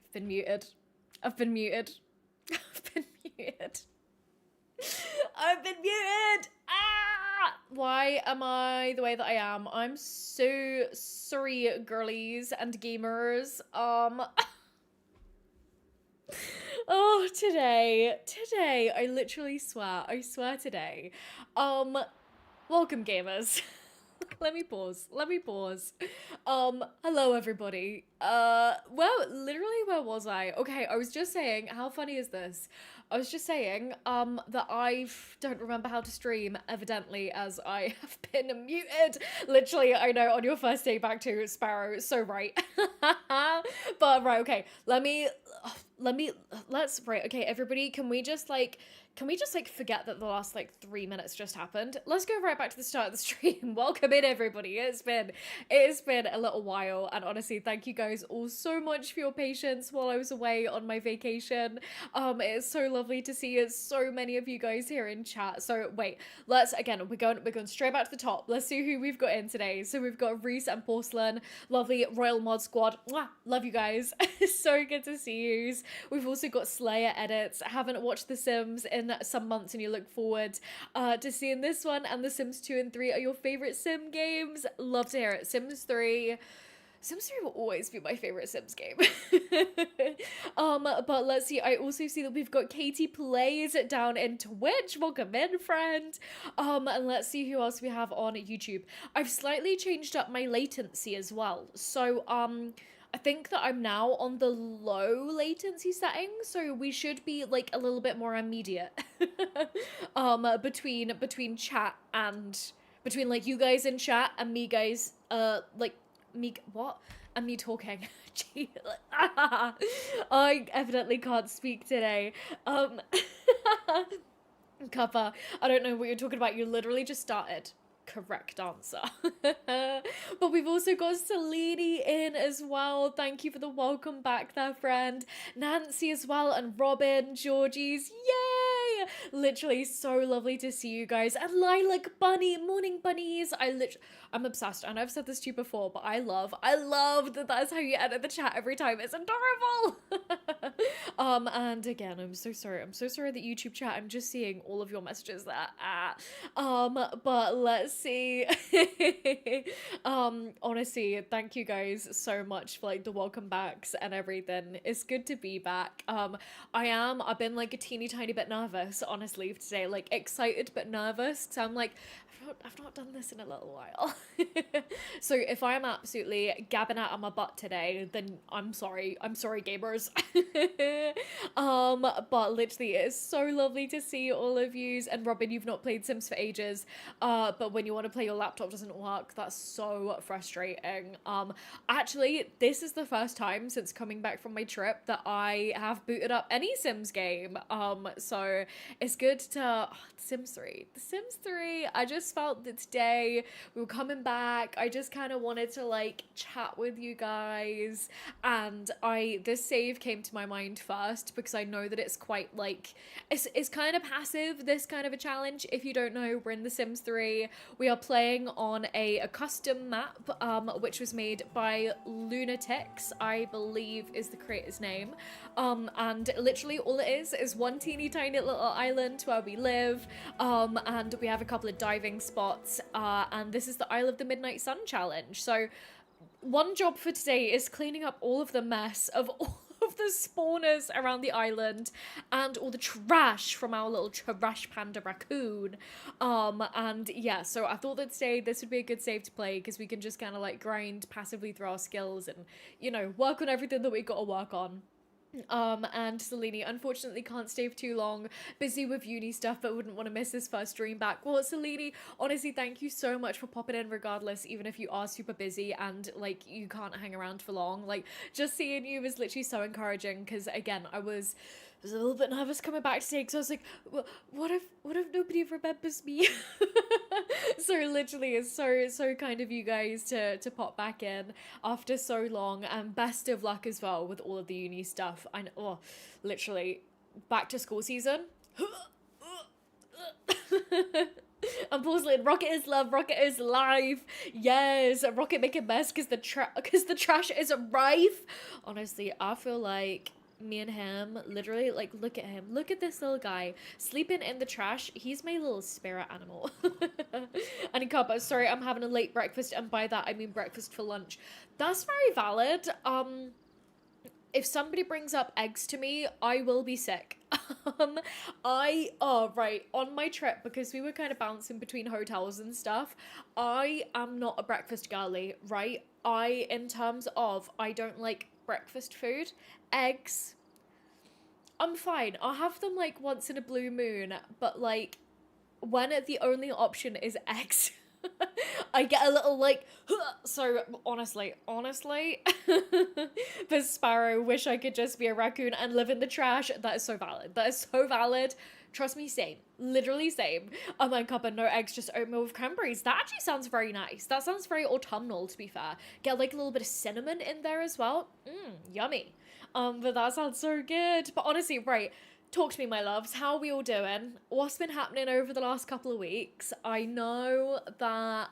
I've been muted. I've been muted. I've been muted. I've been muted. Ah! Why am I the way that I am? I'm so sorry, girlies and gamers. Oh, today, I literally swear, I swear today. Welcome, gamers. Let me pause. Hello everybody. Well, literally, where was I? Okay, I was just saying, how funny is this? I was just saying, that I don't remember how to stream, evidently, as I have been muted. Literally, I know, on your first day back to Sparrow, so right. But, right, okay, right, okay, everybody, can we just forget that the last 3 minutes just happened? Let's go right back to the start of the stream. Welcome in, everybody. It's been a little while, and honestly, thank you guys all so much for your patience while I was away on my vacation. It's so lovely to see so many of you guys here in chat. So wait, we're going straight back to the top. Let's see who we've got in today. So we've got Reese and Porcelain, lovely Royal Mod Squad. Mwah, love you guys. So good to see you. We've also got Slayer edits. Haven't watched The Sims in some months, and you look forward to seeing this one. And The Sims 2 and 3 are your favorite Sim games. Love to hear it. Sims 3 will always be my favorite Sims game. But let's see. I also see that we've got Katie Plays down in Twitch. Welcome in, friend. And let's see who else we have on YouTube. I've slightly changed up my latency as well. So, I think that I'm now on the low latency setting, so we should be a little bit more immediate. Between chat and between you guys in chat and me guys me what? And me talking. Gee, I evidently can't speak today. Kappa, I don't know what you're talking about. You literally just started. Correct answer. But we've also got Salini in as well. Thank you for the welcome back there, friend. Nancy as well, and Robin, Georgie's. Yay! Literally so lovely to see you guys. And Lilac Bunny, morning bunnies. I'm obsessed, and I've said this to you before, but I love that that's how you edit the chat every time. It's adorable. And again, I'm so sorry that YouTube chat, I'm just seeing all of your messages there. But let's see. Honestly, thank you guys so much for the welcome backs and everything. It's good to be back. I've been a teeny tiny bit nervous, honestly, today, excited but nervous, because I'm I've not done this in a little while. So if I'm absolutely gabbing out on my butt today, then I'm sorry, gamers. But literally, it's so lovely to see all of yous. And Robin, you've not played Sims for ages, but when you want to play, your laptop doesn't work. That's so frustrating. Actually, this is the first time since coming back from my trip that I have booted up any Sims game. So it's good to The Sims 3, I just felt that today we were coming back, I just kind of wanted to chat with you guys, and this save came to my mind first because I know that it's quite it's kind of passive, this kind of a challenge. If you don't know, we're in The Sims 3. We are playing on a custom map, which was made by Lunatics, I believe is the creator's name. And literally all it is one teeny tiny little island where we live, and we have a couple of diving spots, and this is the Isle of the Midnight Sun challenge. So one job for today is cleaning up all of the mess of all of the spawners around the island and all the trash from our little trash panda raccoon. And yeah, so I thought that today this would be a good save to play because we can just kind of grind passively through our skills and, work on everything that we got to work on. And Salini unfortunately can't stay for too long, busy with uni stuff, but wouldn't want to miss his first stream back. Well, Salini, honestly, thank you so much for popping in regardless, even if you are super busy and you can't hang around for long. Just seeing you was literally so encouraging, because again, I was a little bit nervous coming back today because I was what if nobody remembers me? So literally, it's so kind of you guys to pop back in after so long, and best of luck as well with all of the uni stuff. Literally back to school season. And porcelain, Rocket is love, Rocket is life. Yes, Rocket make a mess because the trash is rife. Honestly, I feel like me and him, literally, like, look at him. Look at this little guy sleeping in the trash. He's my little spirit animal. And he can't, but sorry, I'm having a late breakfast, and by that I mean breakfast for lunch. That's very valid. If somebody brings up eggs to me, I will be sick. Right, on my trip, because we were kind of bouncing between hotels and stuff, I am not a breakfast girly, right? In terms of, I don't like breakfast food. Eggs, I'm fine. I'll have them like once in a blue moon, but like when the only option is eggs, I get a little like, so honestly, the sparrow wish I could just be a raccoon and live in the trash. That is so valid. That is so valid. Trust me, same. Literally same. Oh my god, but no eggs, just oatmeal with cranberries. That actually sounds very nice. That sounds very autumnal, to be fair. Get like a little bit of cinnamon in there as well. Yummy. But that sounds so good. But honestly, right, talk to me, my loves. How are we all doing? What's been happening over the last couple of weeks? I know that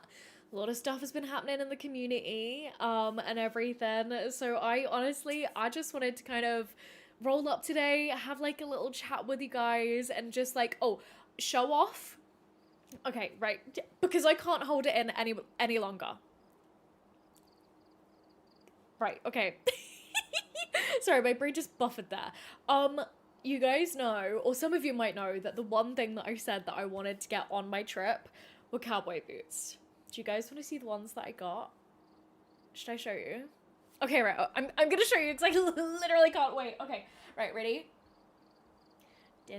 a lot of stuff has been happening in the community, and everything. So I just wanted to kind of roll up today, have like a little chat with you guys, and just like, show off. Okay, right, because I can't hold it in any longer. Right, okay. Sorry, my brain just buffered there. You guys know, or some of you might know, that the one thing that I said that I wanted to get on my trip were cowboy boots. Do you guys want to see the ones that I got? Should I show you? Okay, right, I'm gonna show you, it's like, literally can't wait. Okay, right, ready? Yay!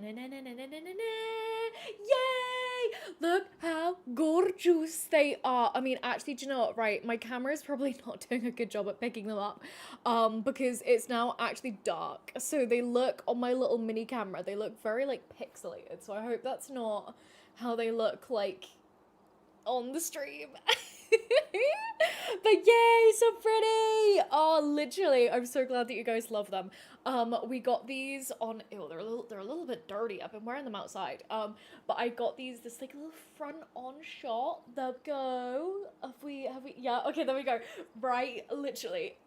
Look how gorgeous they are. I mean, actually, do you know what? Right, my camera is probably not doing a good job at picking them up, because it's now actually dark. So they look, on my little mini camera, they look very, like, pixelated. So I hope that's not how they look, like, on the stream. But yay, so pretty. Oh, literally, I'm so glad that you guys love them. We got these on, they're a little bit dirty. I've been wearing them outside. But I got this like little front on shot. There we go. Have we, yeah, okay, there we go. Right, literally.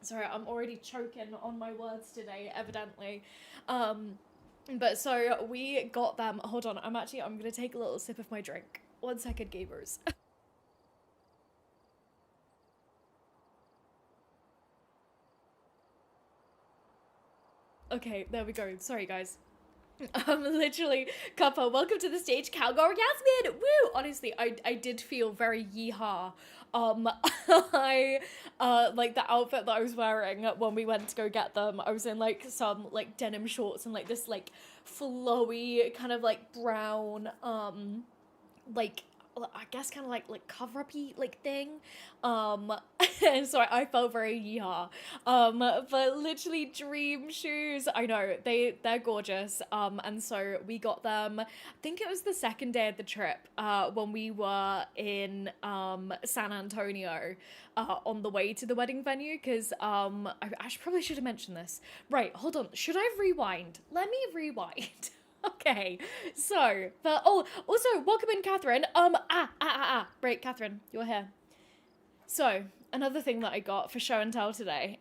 Sorry, I'm already choking on my words today, evidently. But so we got them. Hold on, I'm gonna take a little sip of my drink. 1 second, gamers. Okay, there we go. Sorry, guys. Literally, Cuppa, welcome to the stage, Cowgirl Yasmin! Woo! Honestly, I did feel very yeehaw. I, like, the outfit that I was wearing when we went to go get them, I was in, like, some, like, denim shorts and, like, this, like, flowy, kind of, like, brown, like, I guess kind of like cover-up-y like thing, and so I felt very yeehaw, but literally dream shoes. I know they're gorgeous, and so we got them. I think it was the second day of the trip, when we were in San Antonio, on the way to the wedding venue, because probably should have mentioned this. Right, hold on. Should I rewind? Let me rewind. Okay, so, but, also, welcome in, Catherine. Right, Catherine, you're here. So, another thing that I got for show and tell today,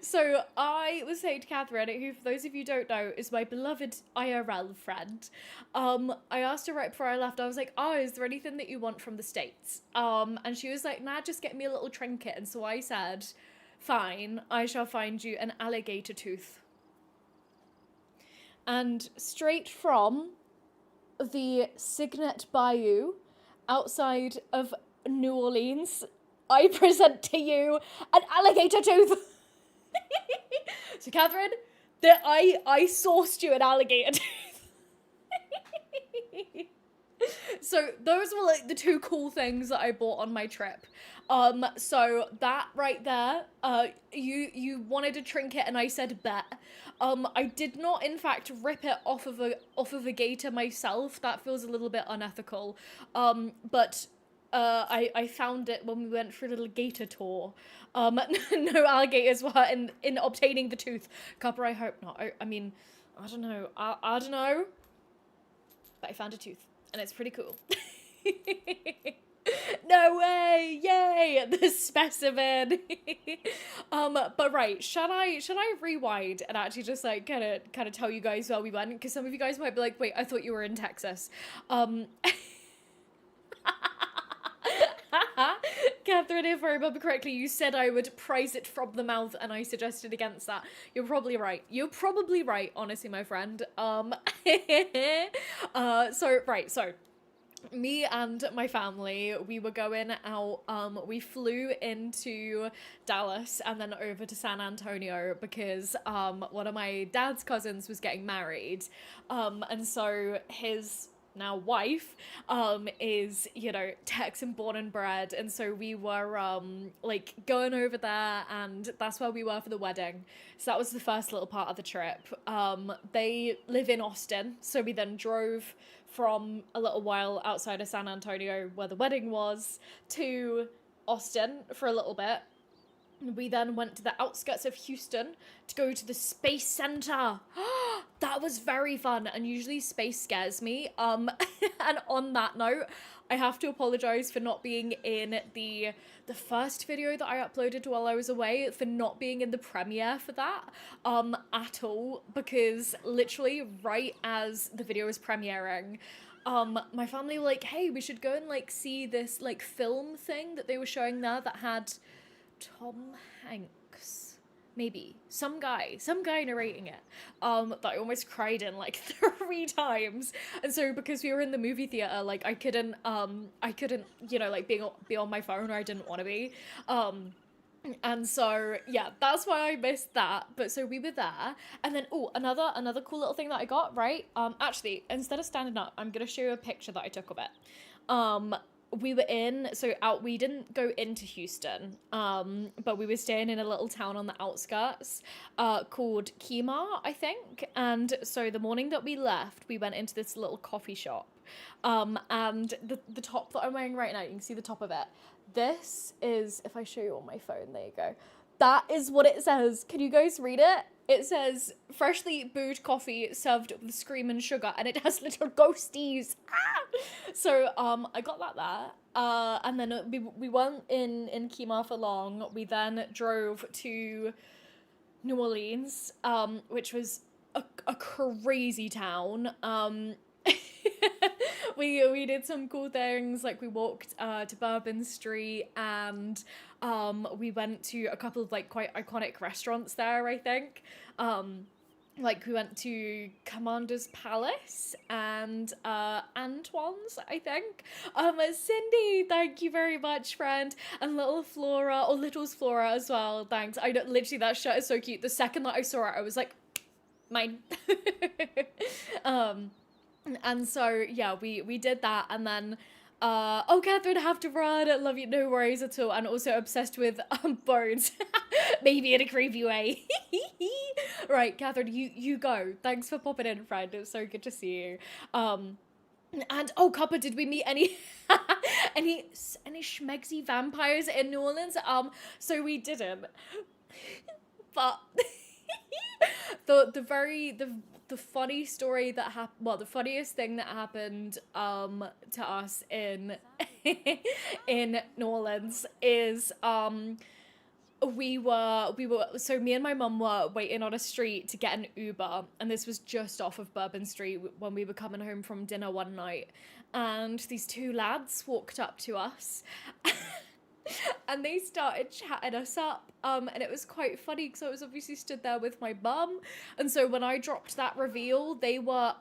so I was saying to Catherine, who, for those of you who don't know, is my beloved IRL friend, I asked her right before I left, I was like, is there anything that you want from the States? And she was like, nah, just get me a little trinket, and so I said, fine, I shall find you an alligator tooth. And straight from the Signet Bayou outside of New Orleans, I present to you an alligator tooth. So, Catherine, I sourced you an alligator tooth. So those were like the two cool things that I bought on my trip. So that right there, you wanted a trinket and I said bet. I did not in fact rip it off of a gator myself. That feels a little bit unethical. But I found it when we went for a little gator tour. No alligators were in obtaining the tooth. Copper, I hope not. I mean, I don't know. I don't know. But I found a tooth, and it's pretty cool. No way! Yay! The specimen. But right, should I rewind and actually just like kind of tell you guys where we went? Because some of you guys might be like, wait, I thought you were in Texas. Catherine, if I remember correctly, you said I would prize it from the mouth, and I suggested against that. You're probably right. You're probably right, honestly, my friend. So me and my family, we were going out, we flew into Dallas and then over to San Antonio because one of my dad's cousins was getting married, and so his now wife is, you know, Texan born and bred, and so we were like going over there, and that's where we were for the wedding. So that was the first little part of the trip. They live in Austin, so we then drove from a little while outside of San Antonio where the wedding was to Austin for a little bit. We then went to the outskirts of Houston to go to the Space Center. That was very fun, and usually space scares me. And on that note, I have to apologize for not being in the first video that I uploaded while I was away, for not being in the premiere for that at all, because literally right as the video was premiering, my family were like, hey, we should go and like see this like film thing that they were showing there that had Tom Hanks, maybe some guy narrating it, that I almost cried in like 3 times. And so because we were in the movie theater, like I couldn't you know, like be on my phone, or I didn't want to be, and so yeah, that's why I missed that. But so we were there, and then another cool little thing that I got, right, actually, instead of standing up, I'm gonna show you a picture that I took of it. We didn't go into Houston, but we were staying in a little town on the outskirts, called Kemah, I think. And so the morning that we left, we went into this little coffee shop, and the top that I'm wearing right now, you can see the top of it. This is, if I show you on my phone, there you go. That is what it says. Can you guys read it? It says, freshly brewed coffee served with screaming sugar, and it has little ghosties. So, I got that there. And then we weren't in Kemah for long. We then drove to New Orleans, which was a crazy town. We did some cool things, like we walked to Bourbon Street, and we went to a couple of like quite iconic restaurants there, I think. Like we went to Commander's Palace and Antoine's, I think. Cindy, thank you very much, friend. And Little's Flora as well, thanks. I don't, literally, that shirt is so cute. The second that I saw it, I was like, mine. And so yeah, we did that, and then Catherine, I have to run. I love you, no worries at all. And also obsessed with Bones. Maybe in a creepy way. Right, Catherine, you go. Thanks for popping in, friend. It was so good to see you. And Copper, did we meet any any schmegsy vampires in New Orleans? So we didn't. But the funny story that happened, well, the funniest thing that happened to us in in New Orleans is we were so me and my mum were waiting on a street to get an Uber, and this was just off of Bourbon Street when we were coming home from dinner one night, and these 2 lads walked up to us and they started chatting us up, and it was quite funny because I was obviously stood there with my mum, and so when I dropped that reveal, they were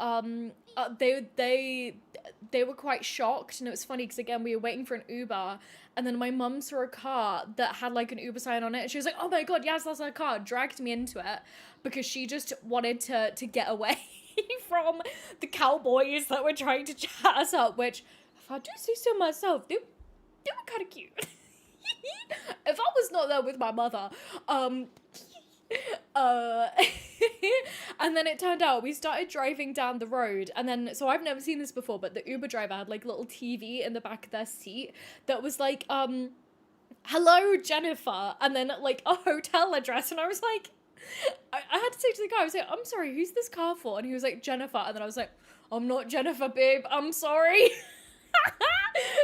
they were quite shocked, and it was funny because again, we were waiting for an Uber, and then my mum saw a car that had like an Uber sign on it, and she was like, oh my god, yes, that's our car, dragged me into it because she just wanted to get away from the cowboys that were trying to chat us up, which, if I do say so myself, they were kind of cute. If I was not there with my mother, and then it turned out we started driving down the road, and then, so I've never seen this before, but the Uber driver had like a little TV in the back of their seat that was like, hello Jennifer, and then like a hotel address, and I was like, I had to say to the guy, I was like, I'm sorry, who's this car for? And he was like, Jennifer. And then I was like, I'm not Jennifer, babe. I'm sorry.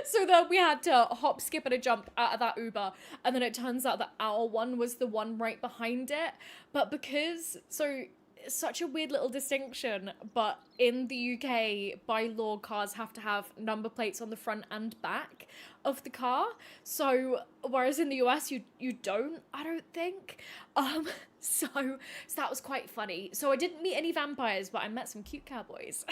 So then we had to hop, skip, and a jump out of that Uber. And then it turns out that our one was the one right behind it. But because, so it's such a weird little distinction, but in the UK, by law, cars have to have number plates on the front and back of the car. So whereas in the US, you don't, I don't think. So that was quite funny. So I didn't meet any vampires, but I met some cute cowboys.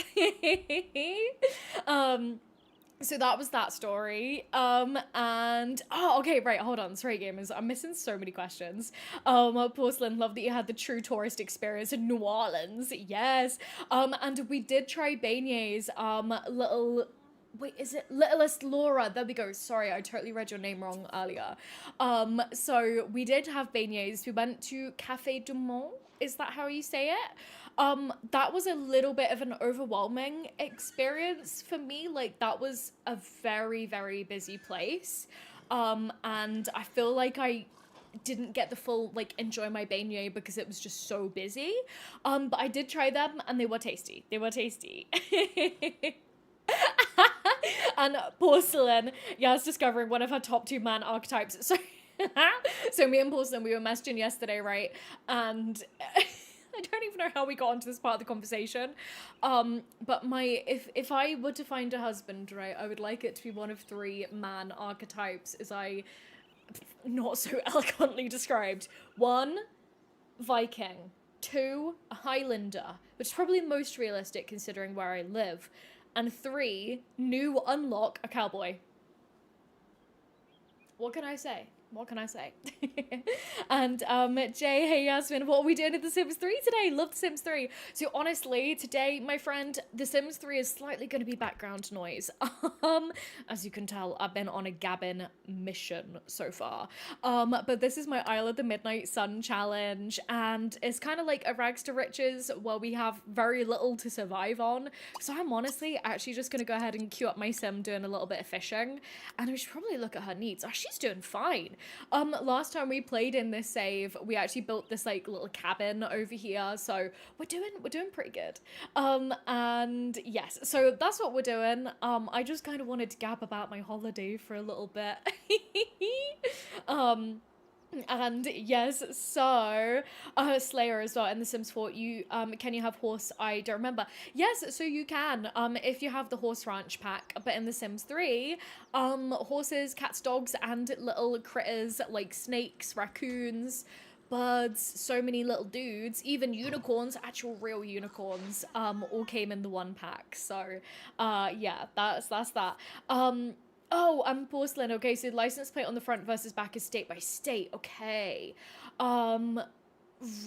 So that was that story. And oh, okay, right, hold on. Sorry, gamers, I'm missing so many questions. Porcelain, love that you had the true tourist experience in New Orleans. Yes. And we did try beignets. Little. Wait, is it Littlest Laura? There we go. Sorry, I totally read your name wrong earlier. So we did have beignets. We went to Cafe du Monde. Is that how you say it? That was a little bit of an overwhelming experience for me. Like, that was a very, very busy place. And I feel like I didn't get the full, like, enjoy my beignet because it was just so busy. But I did try them and they were tasty. They were tasty. And Porcelain, yeah, I was discovering one of her top 2 man archetypes. So, so me and Porcelain, we were messaging yesterday, right? And I don't even know how we got onto this part of the conversation. But if I were to find a husband, right, I would like it to be one of 3 man archetypes, as I not so eloquently described. 1, Viking. 2, a Highlander, which is probably most realistic considering where I live. And 3, new unlock, a cowboy. What can I say? What can I say? And Jay, hey Yasmin, what are we doing at The Sims 3 today? Love The Sims 3. So honestly, today, my friend, The Sims 3 is slightly going to be background noise. As you can tell, I've been on a gabbing mission so far. But this is my Isle of the Midnight Sun challenge, and it's kind of like a rags to riches where we have very little to survive on. So I'm honestly actually just going to go ahead and queue up my sim doing a little bit of fishing, and we should probably look at her needs. Oh, she's doing fine. Last time we played in this save, we actually built this like little cabin over here, so we're doing pretty good. And yes, so that's what we're doing. I just kind of wanted to gab about my holiday for a little bit. And yes, so Slayer as well in The Sims 4, you can you have horse? I don't remember. Yes, so you can if you have the horse ranch pack, but in The Sims 3, horses, cats, dogs, and little critters like snakes, raccoons, birds, so many little dudes, even unicorns, actual real unicorns, all came in the one pack. So yeah, that's that. Oh, I'm Porcelain. Okay, so the license plate on the front versus back is state by state. Okay.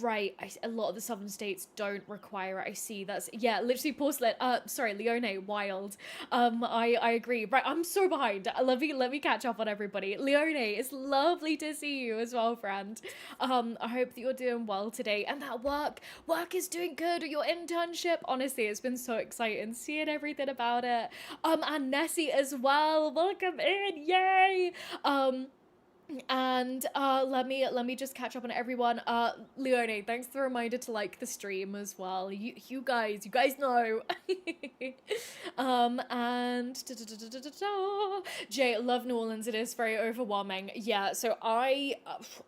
Right. A lot of the southern states don't require it. I see. That's, yeah, literally Porcelain. Sorry, Leone, wild. I agree. Right, I'm so behind. Let me catch up on everybody. Leone, it's lovely to see you as well, friend. I hope that you're doing well today, and that work is doing good. Your internship, honestly, it's been so exciting seeing everything about it. And Nessie as well. Welcome in, yay. And let me just catch up on everyone. Leone, thanks for the reminder to like the stream as well. You guys know. And Jay, love New Orleans. It is very overwhelming. Yeah, so I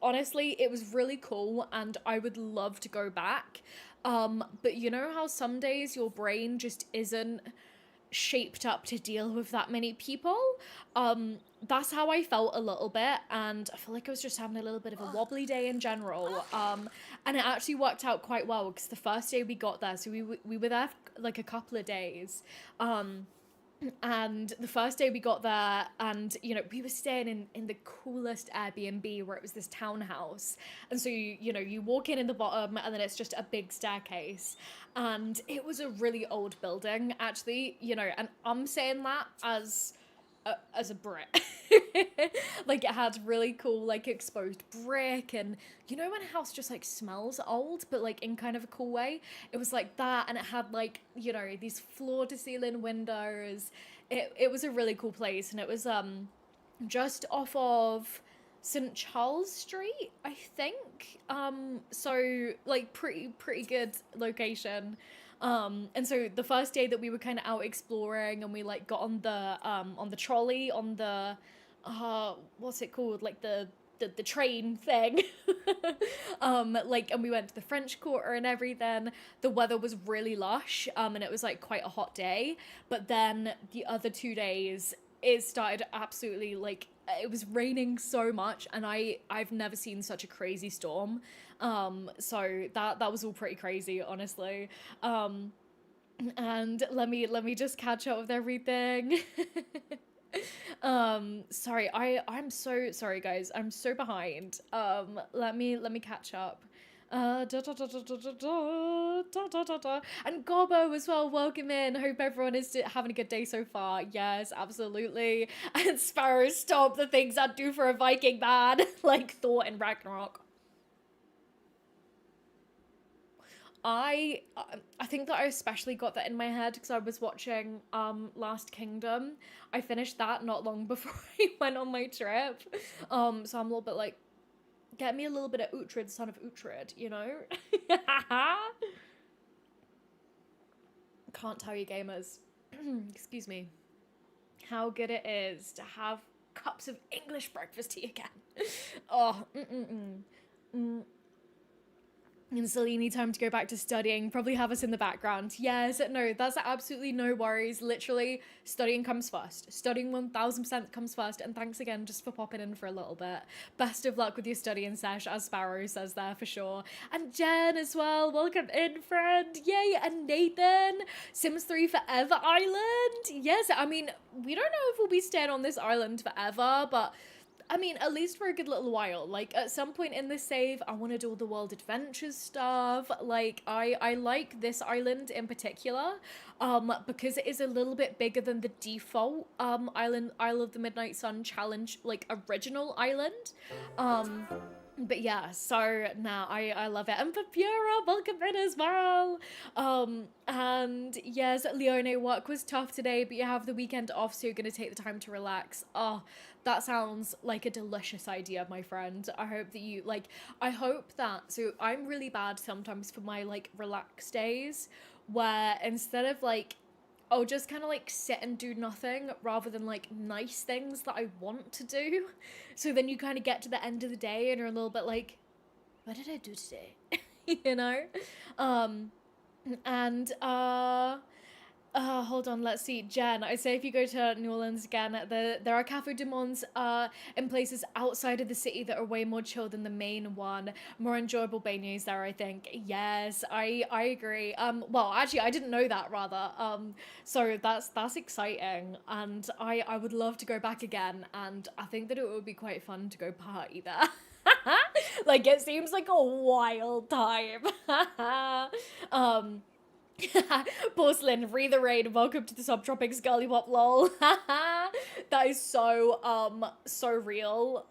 honestly, it was really cool and I would love to go back. But you know how some days your brain just isn't shaped up to deal with that many people? That's how I felt a little bit, and I feel like I was just having a little bit of a wobbly day in general. And it actually worked out quite well because the first day we got there, so we were there for like a couple of days. And the first day we got there, and you know, we were staying in the coolest Airbnb where it was this townhouse, and so you walk in the bottom and then it's just a big staircase, and it was a really old building actually, you know, and I'm saying that as a Brit. Like, it had really cool like exposed brick, and you know when a house just like smells old but like in kind of a cool way, it was like that, and it had like, you know, these floor to ceiling windows. It was a really cool place, and it was just off of St. Charles Street, I think. So like pretty good location. And so the first day that we were kind of out exploring, and we like got on the trolley on the what's it called, like the train thing. Like, and we went to the French Quarter and everything. The weather was really lush, and it was like quite a hot day. But then the other 2 days, it started absolutely like, it was raining so much, and I've never seen such a crazy storm. So that was all pretty crazy, honestly. And let me just catch up with everything. Sorry, I'm so sorry, guys. I'm so behind. Let me catch up. And Gobbo as well, welcome in. Hope everyone is having a good day so far. Yes, absolutely. And Sparrow, stop the things I'd do for a Viking man. Like Thor in Ragnarok. I I think that I especially got that in my head because I was watching Last Kingdom. I finished that not long before I went on my trip. So I'm a little bit like, get me a little bit of Uhtred, son of Uhtred, you know? Can't tell you, gamers. Excuse me. How good it is to have cups of English breakfast tea again. Oh, and still you need time to go back to studying, probably have us in the background. Yes, no, that's absolutely no worries. Literally, studying comes first. Studying 1000% comes first. And thanks again just for popping in for a little bit. Best of luck with your studying sesh, as Sparrow says there for sure. And Jen as well, welcome in, friend. Yay, and Nathan, Sims 3 Forever Island. Yes, I mean, we don't know if we'll be staying on this island forever, but I mean, at least for a good little while. Like, at some point in this save, I want to do all the world adventures stuff. Like, I like this island in particular, because it is a little bit bigger than the default, Isle of the Midnight Sun challenge, like, original island. But yeah, so now I love it. And Papura, welcome in as well. And yes, Leone, work was tough today, but you have the weekend off, so you're gonna take the time to relax. Oh, that sounds like a delicious idea, my friend. I hope that you like, I hope that, so I'm really bad sometimes for my like relax days, where instead of like, I'll just kind of like sit and do nothing rather than like nice things that I want to do. So then you kind of get to the end of the day and you're a little bit like, what did I do today? You know? And hold on, let's see. Jen, I say if you go to New Orleans again, there are Cafe du Mondes in places outside of the city that are way more chill than the main one. More enjoyable beignets there, I think. Yes, I agree. Well, actually, I didn't know that, rather. So that's exciting, and I would love to go back again, and I think that it would be quite fun to go party there. Like, it seems like a wild time. um Porcelain, breathe the rain, welcome to the subtropics, girly pop lol. That is so real.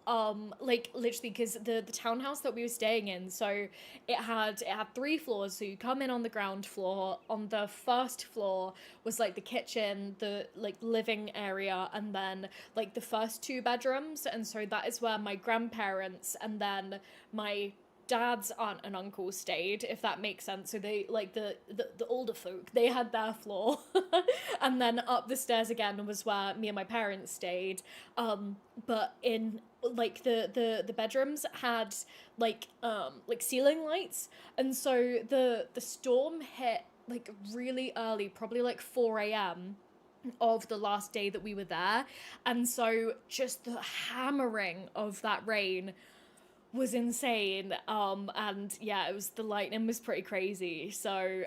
Like literally, because the townhouse that we were staying in, so it had 3 floors. So you come in on the ground floor. On the first floor was like the kitchen, the like living area, and then like the first 2 bedrooms. And so that is where my grandparents and then my dad's aunt and uncle stayed, if that makes sense. So they like the older folk, they had their floor. And then up the stairs again was where me and my parents stayed. But in like the bedrooms had like ceiling lights, and so the storm hit like really early, probably like 4 a.m. of the last day that we were there. And so just the hammering of that rain was insane. And yeah, it was, the lightning was pretty crazy. So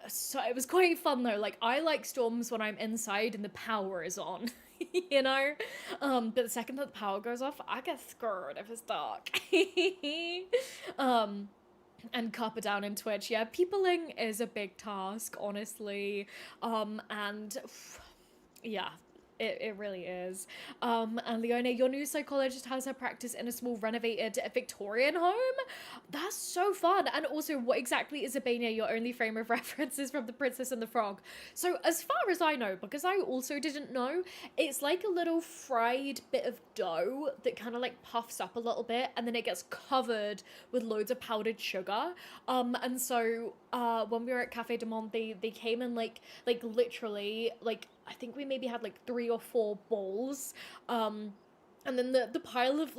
so it was quite fun though. Like, I like storms when I'm inside and the power is on. You know? But the second that the power goes off, I get scared if it's dark. And Copper down in Twitch. Yeah, peopling is a big task, honestly. And yeah, It really is. And Leona, your new psychologist has her practice in a small renovated Victorian home. That's so fun. And also, what exactly is a beignet? Your only frame of reference is from The Princess and the Frog. So, as far as I know, because I also didn't know, it's like a little fried bit of dough that kind of like puffs up a little bit, and then it gets covered with loads of powdered sugar. And so, when we were at Cafe de Monde, they came in like literally like I think we maybe had like 3 or 4 bowls. And then the pile of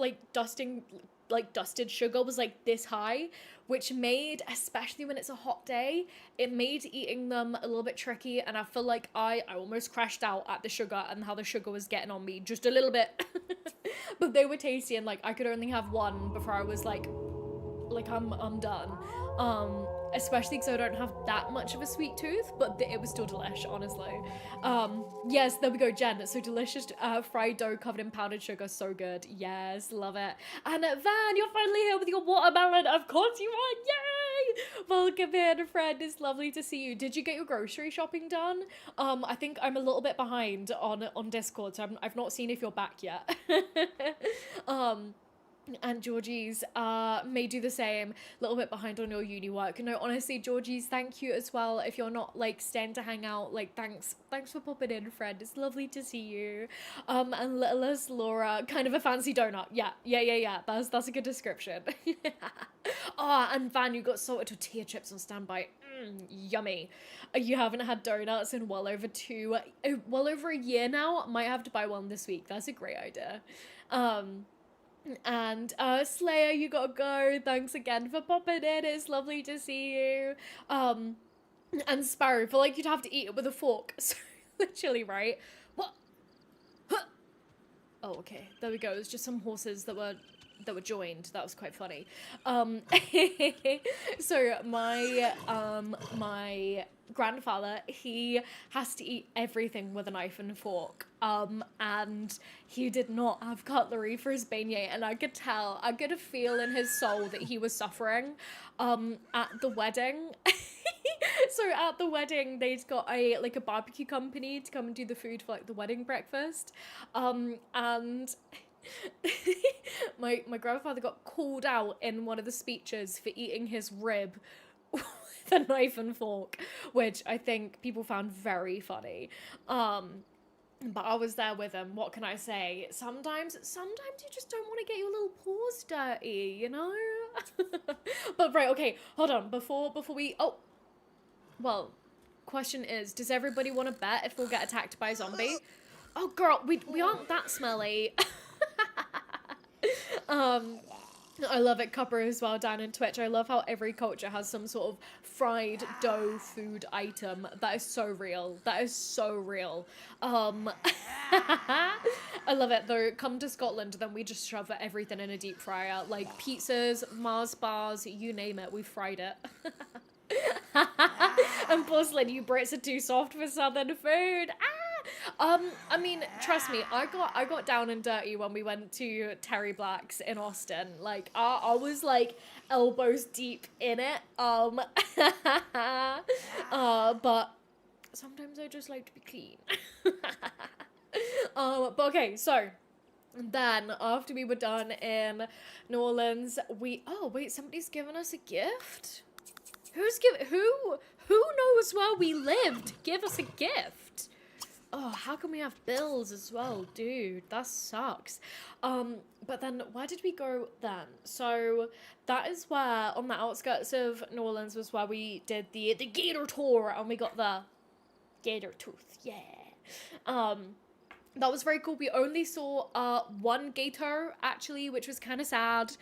dusted sugar was like this high, which made, especially when it's a hot day, it made eating them a little bit tricky. And I feel like I almost crashed out at the sugar and how the sugar was getting on me just a little bit. But they were tasty, and like I could only have one before I was like I'm done. Especially because I don't have that much of a sweet tooth, but it was still delish, honestly. Yes, there we go, Jen. So delicious fried dough covered in powdered sugar, so good. Yes, love it. And Van, you're finally here with your watermelon. Of course you are, yay! Welcome in, friend. It's lovely to see you. Did you get your grocery shopping done? I think I'm a little bit behind on Discord, so I've not seen if you're back yet. And Georgie's may do the same, a little bit behind on your uni work. No, honestly, Georgie's, thank you as well. If you're not like staying to hang out, like thanks for popping in, friend. It's lovely to see you. And littlest Laura, kind of a fancy donut. Yeah. That's a good description. And Van, you got salted tortilla chips on standby. Yummy. You haven't had donuts in well over a year now. Might have to buy one this week. That's a great idea. And Slayer, you gotta go. Thanks again for popping in. It's lovely to see you. And Sparrow, feel like you'd have to eat it with a fork. So literally, right? What? Huh. Oh, okay. There we go. It was just some horses that were joined. That was quite funny. So my grandfather, he has to eat everything with a knife and fork. And he did not have cutlery for his beignet, and I could feel in his soul that he was suffering. At the wedding. So at the wedding, they'd got a barbecue company to come and do the food for like the wedding breakfast. And my grandfather got called out in one of the speeches for eating his rib with a knife and fork, which I think people found very funny. But I was there with him. What can I say? Sometimes you just don't want to get your little paws dirty, you know? But right, okay, hold on. Before we well, question is, does everybody want to bet if we'll get attacked by a zombie? Oh girl, we aren't that smelly. I love it, Cupper, as well, down in Twitch. I love how every culture has some sort of fried dough food item. That is so real. I love it, though. Come to Scotland, then we just shove everything in a deep fryer. Like pizzas, Mars bars, you name it, we fried it. And Porcelain, you Brits are too soft for southern food. I mean, trust me, I got down and dirty when we went to Terry Black's in Austin. Like, I was like elbows deep in it. But sometimes I just like to be clean. But okay, so then after we were done in New Orleans, somebody's given us a gift. Who knows where we lived? Give us a gift. Oh, how can we have bills as well? Dude, that sucks. But then where did we go then? So that is where, on the outskirts of New Orleans, was where we did the gator tour, and we got the gator tooth. Yeah. That was very cool. We only saw one gator, actually, which was kind of sad.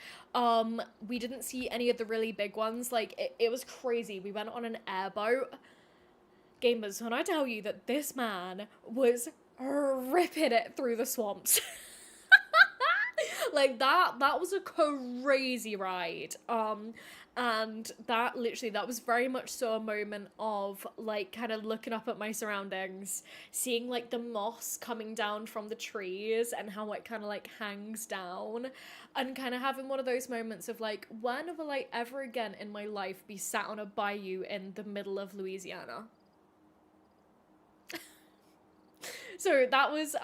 We didn't see any of the really big ones. Like, it was crazy. We went on an airboat. Gamers, when I tell you that this man was ripping it through the swamps. Like, that was a crazy ride. And that was very much so a moment of, like, kind of looking up at my surroundings, seeing, like, the moss coming down from the trees and how it kind of, like, hangs down, and kind of having one of those moments of, like, when will I ever again in my life be sat on a bayou in the middle of Louisiana? So that was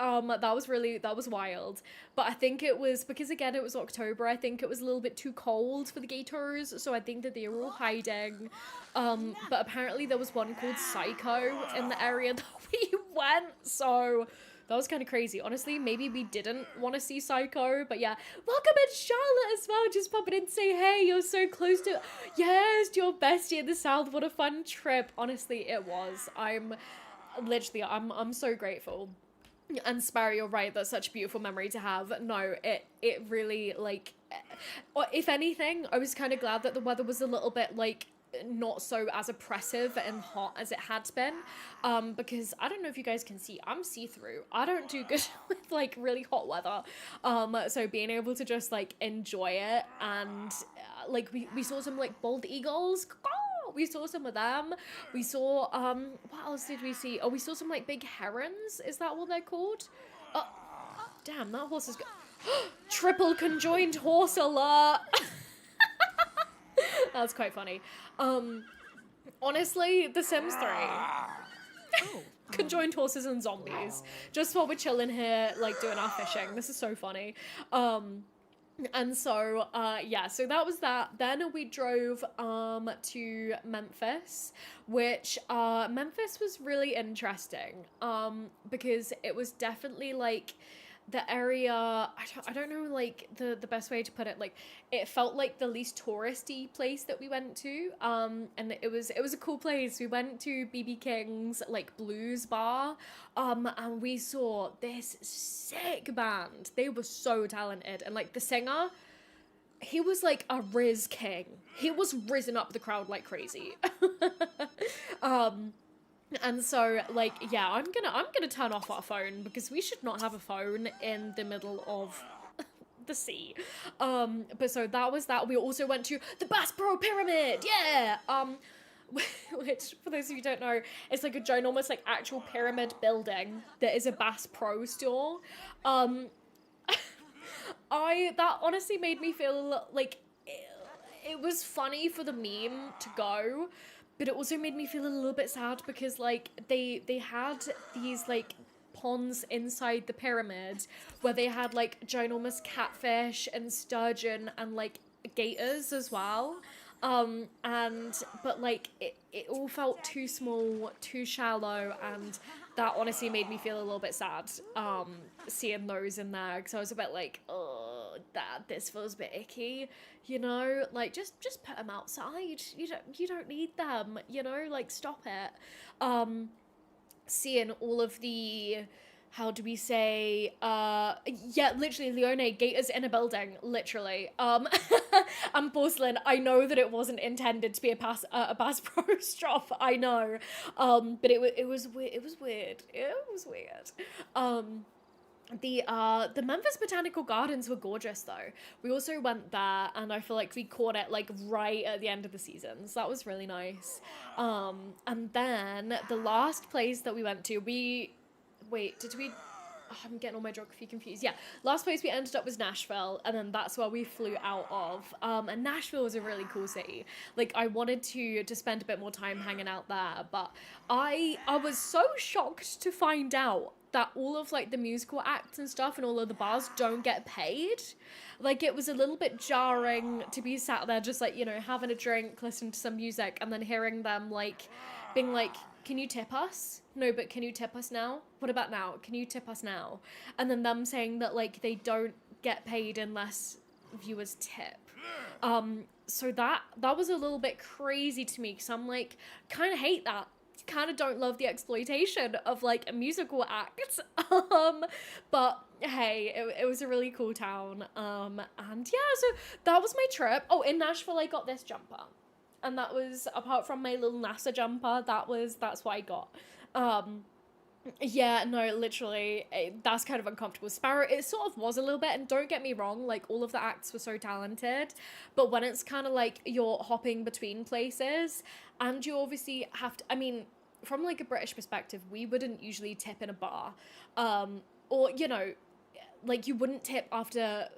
wild. But I think it was because again it was October. I think it was a little bit too cold for the gators, so I think that they were all hiding. But apparently there was one called Psycho in the area that we went, so that was kind of crazy. Honestly, maybe we didn't want to see Psycho, but yeah. Welcome in Charlotte as well. Just popping in to say, hey, you're so close to, yes, your bestie in the South. What a fun trip. Honestly, it was. I'm so grateful. And Sparrow, you're right, that's such a beautiful memory to have. No, it really, like, if anything, I was kind of glad that the weather was a little bit, like, not so as oppressive and hot as it had been, because I don't know if you guys can see, I'm see-through. I don't do good with like really hot weather, so being able to just like enjoy it, and like we saw some like bald eagles. We saw some of them. We saw what else did we see? Oh, we saw some like big herons. Is that what they're called? Damn, that horse is triple conjoined horse alert. That's quite funny. Honestly, The Sims 3. Conjoined horses and zombies. Just while we're chilling here, like, doing our fishing. This is so funny. And so, yeah, so that was that. Then we drove, to Memphis, which, Memphis was really interesting, because it was definitely, like, the area, I don't know, like, the best way to put it, like, it felt like the least touristy place that we went to, and it was a cool place. We went to BB King's, like, blues bar, and we saw this sick band. They were so talented, and, like, the singer, he was, like, a Riz king. He was rizzing up the crowd like crazy. And so, like, yeah, I'm gonna turn off our phone because we should not have a phone in the middle of the sea. But so that was that. We also went to the Bass Pro Pyramid, yeah! Which, for those of you who don't know, it's like a ginormous, like, actual pyramid building that is a Bass Pro store. That honestly made me feel like it was funny for the meme to go, but it also made me feel a little bit sad because, like, they had these, like, ponds inside the pyramid where they had, like, ginormous catfish and sturgeon and, like, gators as well. But, like, it all felt too small, too shallow, and that honestly made me feel a little bit sad, seeing those in there, because I was a bit like, oh, this feels a bit icky, you know, like, just put them outside, you don't need them, you know, like, stop it. Seeing all of the, how do we say, yeah, literally, Leone, gators in a building, literally, and porcelain, I know that it wasn't intended to be a Bass Pro shop, I know, but it was weird, the Memphis Botanical Gardens were gorgeous though. We also went there, and I feel like we caught it like right at the end of the season, so that was really nice. And then the last place that we went to, I'm getting all my geography confused. Yeah, last place we ended up was Nashville, and then that's where we flew out of. And Nashville was a really cool city. Like, I wanted to spend a bit more time hanging out there, but I was so shocked to find out that all of, like, the musical acts and stuff and all of the bars don't get paid. Like, it was a little bit jarring to be sat there just, like, you know, having a drink, listening to some music, and then hearing them, like, being like, can you tip us? No, but can you tip us now? What about now? Can you tip us now? And then them saying that, like, they don't get paid unless viewers tip. So that was a little bit crazy to me, because I'm like, kind of hate that. Kind of don't love the exploitation of, like, a musical act. But hey, it was a really cool town. And yeah, so that was my trip. Oh, in Nashville I got this jumper, and that was, apart from my little NASA jumper, that's what I got. Yeah, no, literally, that's kind of uncomfortable. Sparrow, it sort of was a little bit, and don't get me wrong, like, all of the acts were so talented, but when it's kind of like you're hopping between places, and you obviously have to, I mean, from, like, a British perspective, we wouldn't usually tip in a bar, or, you know, like, you wouldn't tip after,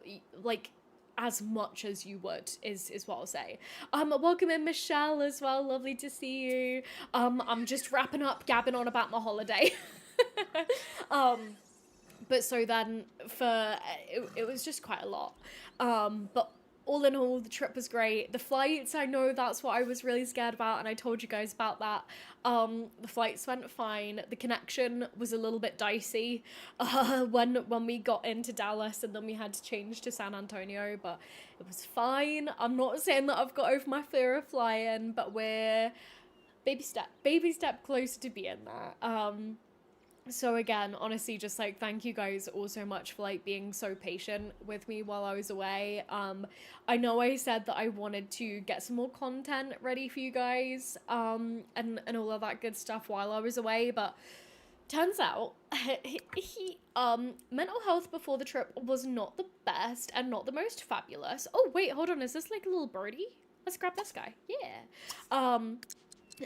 like, as much as you would, is what I'll say. Welcome in, Michelle, as well, lovely to see you. I'm just wrapping up, gabbing on about my holiday. um, but so then it was just quite a lot. But all in all, the trip was great. The flights, I know that's what I was really scared about, and I told you guys about that. The flights went fine. The connection was a little bit dicey when we got into Dallas, and then we had to change to San Antonio, but it was fine. I'm not saying that I've got over my fear of flying, but we're baby step closer to being there. So again, honestly, just like thank you guys all so much for like being so patient with me while I was away. I know I said that I wanted to get some more content ready for you guys, and all of that good stuff while I was away, but turns out mental health before the trip was not the best and not the most fabulous. Oh wait, hold on, is this like a little birdie? Let's grab this guy. Yeah.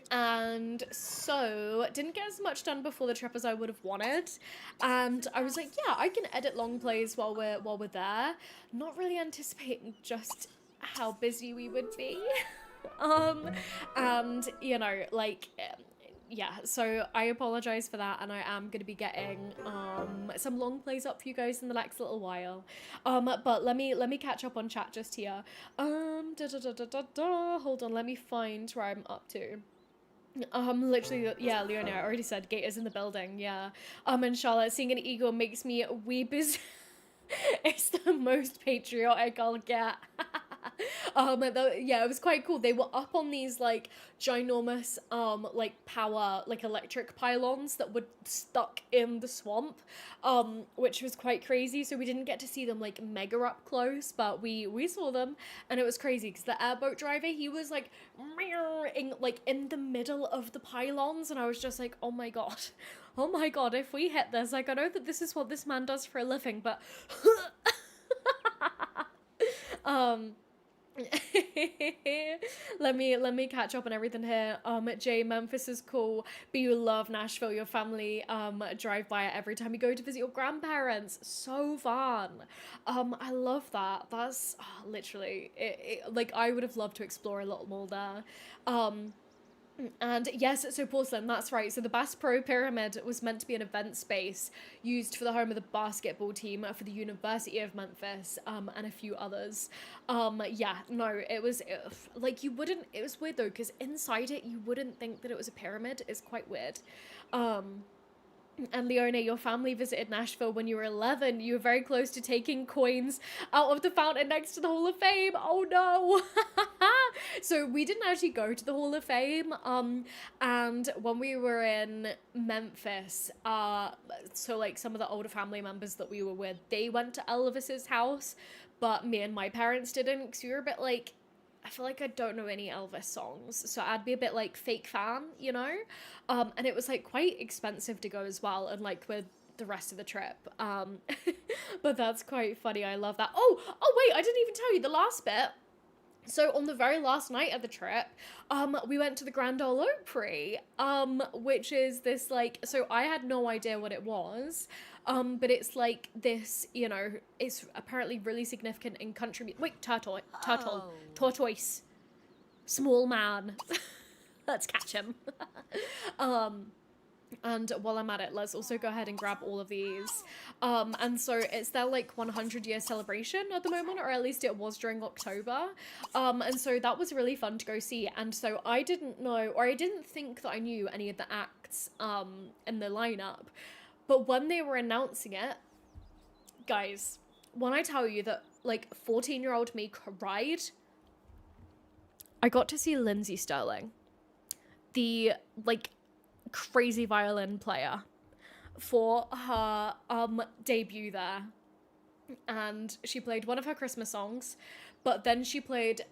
And so didn't get as much done before the trip as I would have wanted, and I was like, yeah, I can edit long plays while we're there, not really anticipating just how busy we would be. And you know, like, yeah, so I apologize for that, and I am going to be getting some long plays up for you guys in the next little while. But let me catch up on chat just here. Hold on, let me find where I'm up to. Literally, yeah, Leonie, I already said Gator's in the building, yeah. And Charlotte, seeing an eagle makes me weep is it's the most patriotic I'll get. Yeah, it was quite cool. They were up on these like ginormous like power like electric pylons that were stuck in the swamp, which was quite crazy. So we didn't get to see them like mega up close, but we saw them, and it was crazy because the airboat driver, he was like in the middle of the pylons, and I was just like, oh my god, if we hit this, like, I know that this is what this man does for a living, but let me catch up on everything here. Jay, Memphis is cool, but you love Nashville. Your family drive by it every time you go to visit your grandparents. So fun. I love that. That's literally like, I would have loved to explore a little more there. And yes, so Porcelain, that's right. So the Bass Pro Pyramid was meant to be an event space used for the home of the basketball team for the University of Memphis, and a few others. Yeah, no, it was like, you wouldn't, it was weird though, because inside it, you wouldn't think that it was a pyramid. It's quite weird. And Leone, your family visited Nashville when you were 11. You were very close to taking coins out of the fountain next to the Hall of Fame. Oh no! So we didn't actually go to the Hall of Fame. And when we were in Memphis, so like some of the older family members that we were with, they went to Elvis's house, but me and my parents didn't, because we were a bit like, I feel like I don't know any Elvis songs, so I'd be a bit like fake fan, you know? And it was like quite expensive to go as well, and like with the rest of the trip. But that's quite funny. I love that. Oh wait, I didn't even tell you the last bit. So on the very last night of the trip, we went to the Grand Ole Opry, which is this like, so I had no idea what it was, but it's like this, you know, it's apparently really significant in country tortoise, small man, let's catch him. And while I'm at it, let's also go ahead and grab all of these. And so it's their like 100-year celebration at the moment, or at least it was during October. And so that was really fun to go see. And so I didn't know, or I didn't think that I knew any of the acts in the lineup. But when they were announcing it, guys, when I tell you that like 14-year-old me cried, I got to see Lindsay Sterling, the like crazy violin player, for her debut there, and she played one of her Christmas songs, but then she played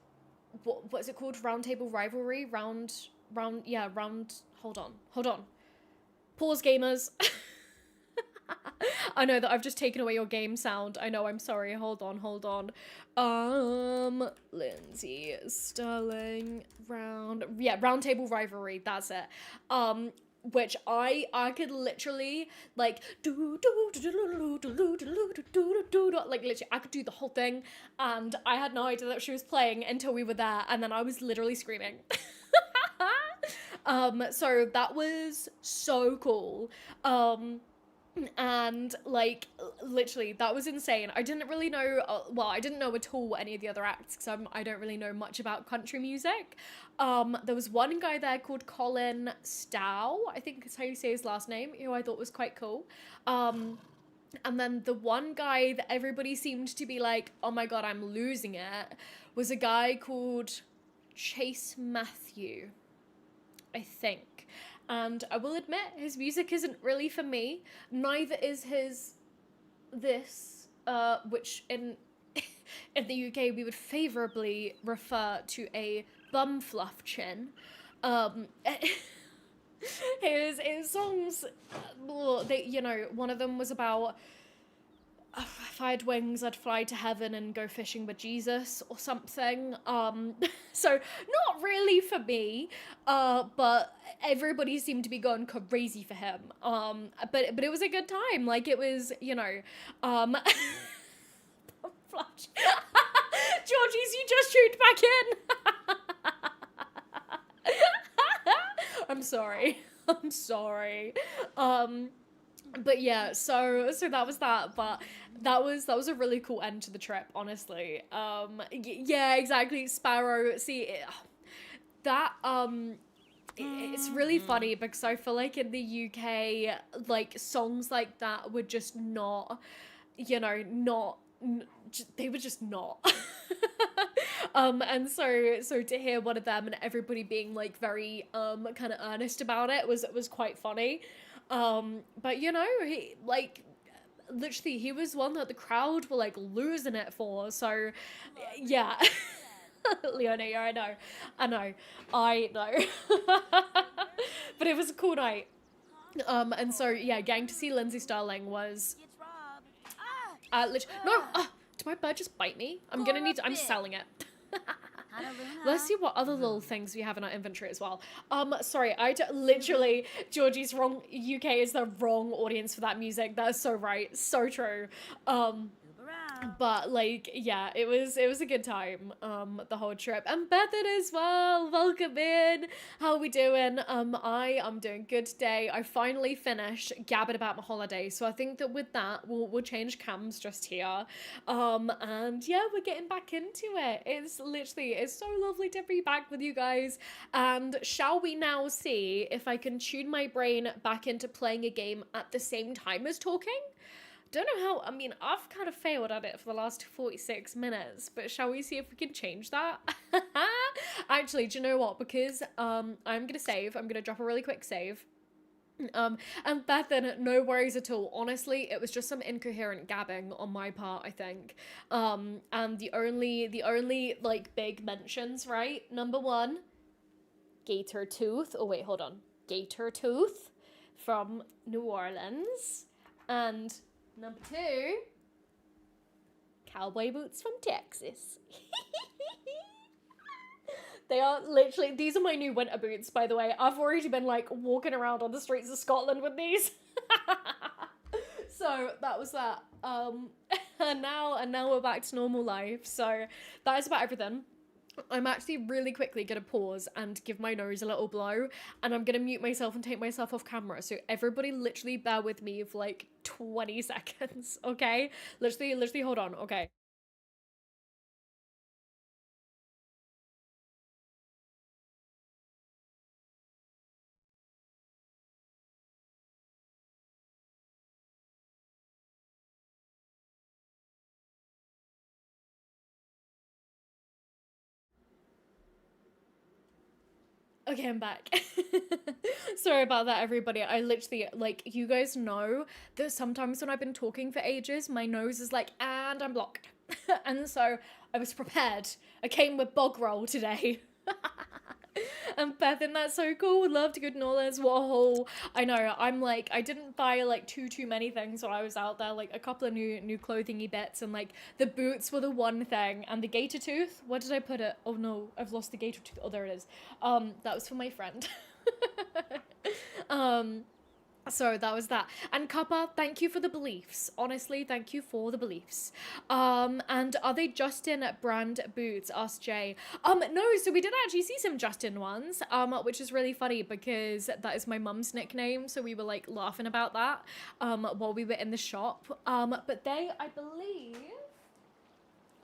what's it called, Round Table Rivalry, hold on, pause, gamers. I know that I've just taken away your game sound. I know, I'm sorry. Hold on. Lindsay Sterling, Round Table Rivalry, that's it. Which I could literally like like literally I could do the whole thing, and I had no idea that she was playing until we were there, and then I was literally screaming. So that was so cool. And like literally that was insane. I didn't really know well, I didn't know at all any of the other acts because I don't really know much about country music. There was one guy there called Colin Stow, I think is how you say his last name, who I thought was quite cool. um and then the one guy that everybody seemed to be like, oh my god, I'm losing it, was a guy called Chase Matthew, I think. And I will admit, his music isn't really for me. Neither is his this, which in in the UK we would favourably refer to a bum fluff chin. Um, his songs, they, you know, one of them was about if I had wings, I'd fly to heaven and go fishing with Jesus or something. So not really for me, but everybody seemed to be going crazy for him. But it was a good time. Like it was, you know, flash. Georgies, you just tuned back in. I'm sorry. I'm sorry. But yeah, so that was that. But that was a really cool end to the trip, honestly. Yeah, exactly. Sparrow. See, that it's really funny because I feel like in the UK, like songs like that would just not, you know, not they were just not. And so to hear one of them and everybody being like very kind of earnest about it was quite funny. But you know, he like literally he was one that the crowd were like losing it for. So yeah. Leona, yeah, I know. But it was a cool night. And so yeah, getting to see Lindsay Starling was no, did my bird just bite me? I'm selling it. Let's see what other little things we have in our inventory as well. Sorry, literally, Georgie's wrong. UK is the wrong audience for that music. That is so right, so true. But like, yeah, it was a good time. The whole trip, and Bethan as well. Welcome in. How are we doing? I am doing good today. I finally finished gabbing about my holiday, so I think that with that we'll change cams just here. And yeah, we're getting back into it. It's so lovely to be back with you guys. And shall we now see if I can tune my brain back into playing a game at the same time as talking? Don't know how, I mean, I've kind of failed at it for the last 46 minutes, but shall we see if we can change that? Actually, do you know what? Because I'm gonna save, I'm gonna drop a really quick save. And Bethan, no worries at all. Honestly, it was just some incoherent gabbing on my part, I think. And the only like big mentions, right? Number one, Gator Tooth. Oh wait, hold on. Gator Tooth from New Orleans. And number two, cowboy boots from Texas. They are literally, these are my new winter boots, by the way. I've already been like walking around on the streets of Scotland with these. So that was that. And now we're back to normal life. So that is about everything. I'm actually really quickly gonna pause and give my nose a little blow, and I'm gonna mute myself and take myself off camera. So everybody literally bear with me for like 20 seconds, okay? Literally hold on, okay. Okay, I'm back. Sorry about that, everybody. I literally, like, you guys know that sometimes when I've been talking for ages, my nose is like, and I'm blocked. And so I was prepared. I came with bog roll today. And Bethan, that's so cool. Would love to go to New Orleans. What a haul. I know. I'm like, I didn't buy like too many things while I was out there. Like a couple of new clothingy bits, and like the boots were the one thing. And the gator tooth. Where did I put it? Oh no, I've lost the gator tooth. Oh, there it is. That was for my friend. um So that was that. And Kappa, thank you for the beliefs. Honestly, thank you for the beliefs. And are they Justin brand boots? Asked Jay. No, so we did actually see some Justin ones, which is really funny because that is my mum's nickname. So we were like laughing about that, while we were in the shop. But they, I believe,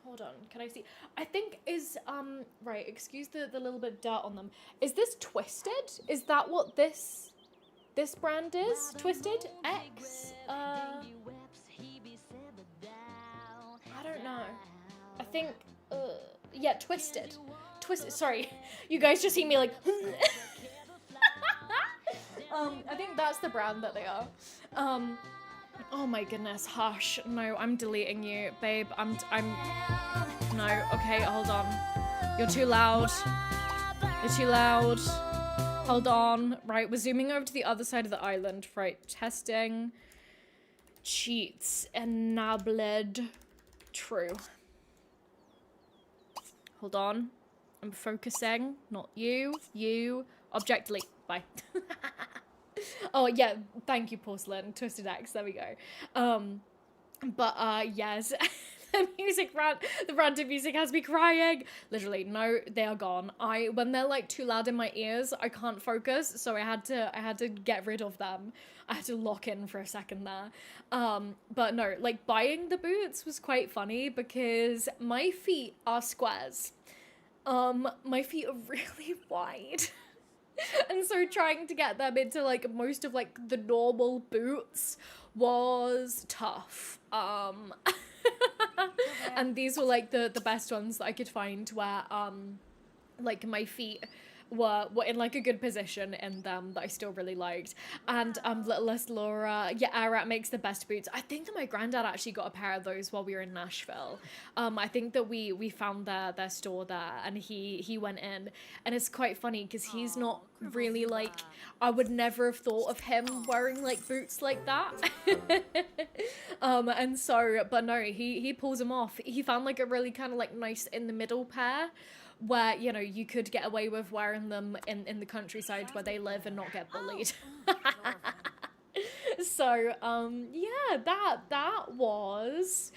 hold on, can I see? I think is, right, excuse the little bit of dirt on them. Is this Twisted? Is that what this brand is? Twisted X? I don't know. I think, yeah, Twisted. Twisted, sorry. You guys just see me like, I think that's the brand that they are. Oh my goodness, hush. No, I'm deleting you, babe. No, okay, hold on. You're too loud. You're too loud. Hold on. Right, we're zooming over to the other side of the island. Right, testing. Cheats enabled. True. Hold on. I'm focusing. Not you. You. Object delete. Bye. Oh, yeah. Thank you, Porcelain. Twisted X. There we go. Yes. The random music has me crying. Literally, no, they are gone. When they're like too loud in my ears, I can't focus, so I had to get rid of them. I had to lock in for a second there. But no, like buying the boots was quite funny because my feet are squares. My feet are really wide. And so trying to get them into like most of like the normal boots was tough. And these were like the best ones that I could find where like my feet were in like a good position in them that I still really liked. And littlest Laura, yeah, Arat makes the best boots. I think that my granddad actually got a pair of those while we were in Nashville. I think that we found their store there and he went in, and it's quite funny because he's not really like, I would never have thought of him wearing like boots like that. And so, but no, he pulls them off. He found like a really kind of like nice in the middle pair where, you know, you could get away with wearing them in the countryside where they live and not get bullied. So, yeah, that was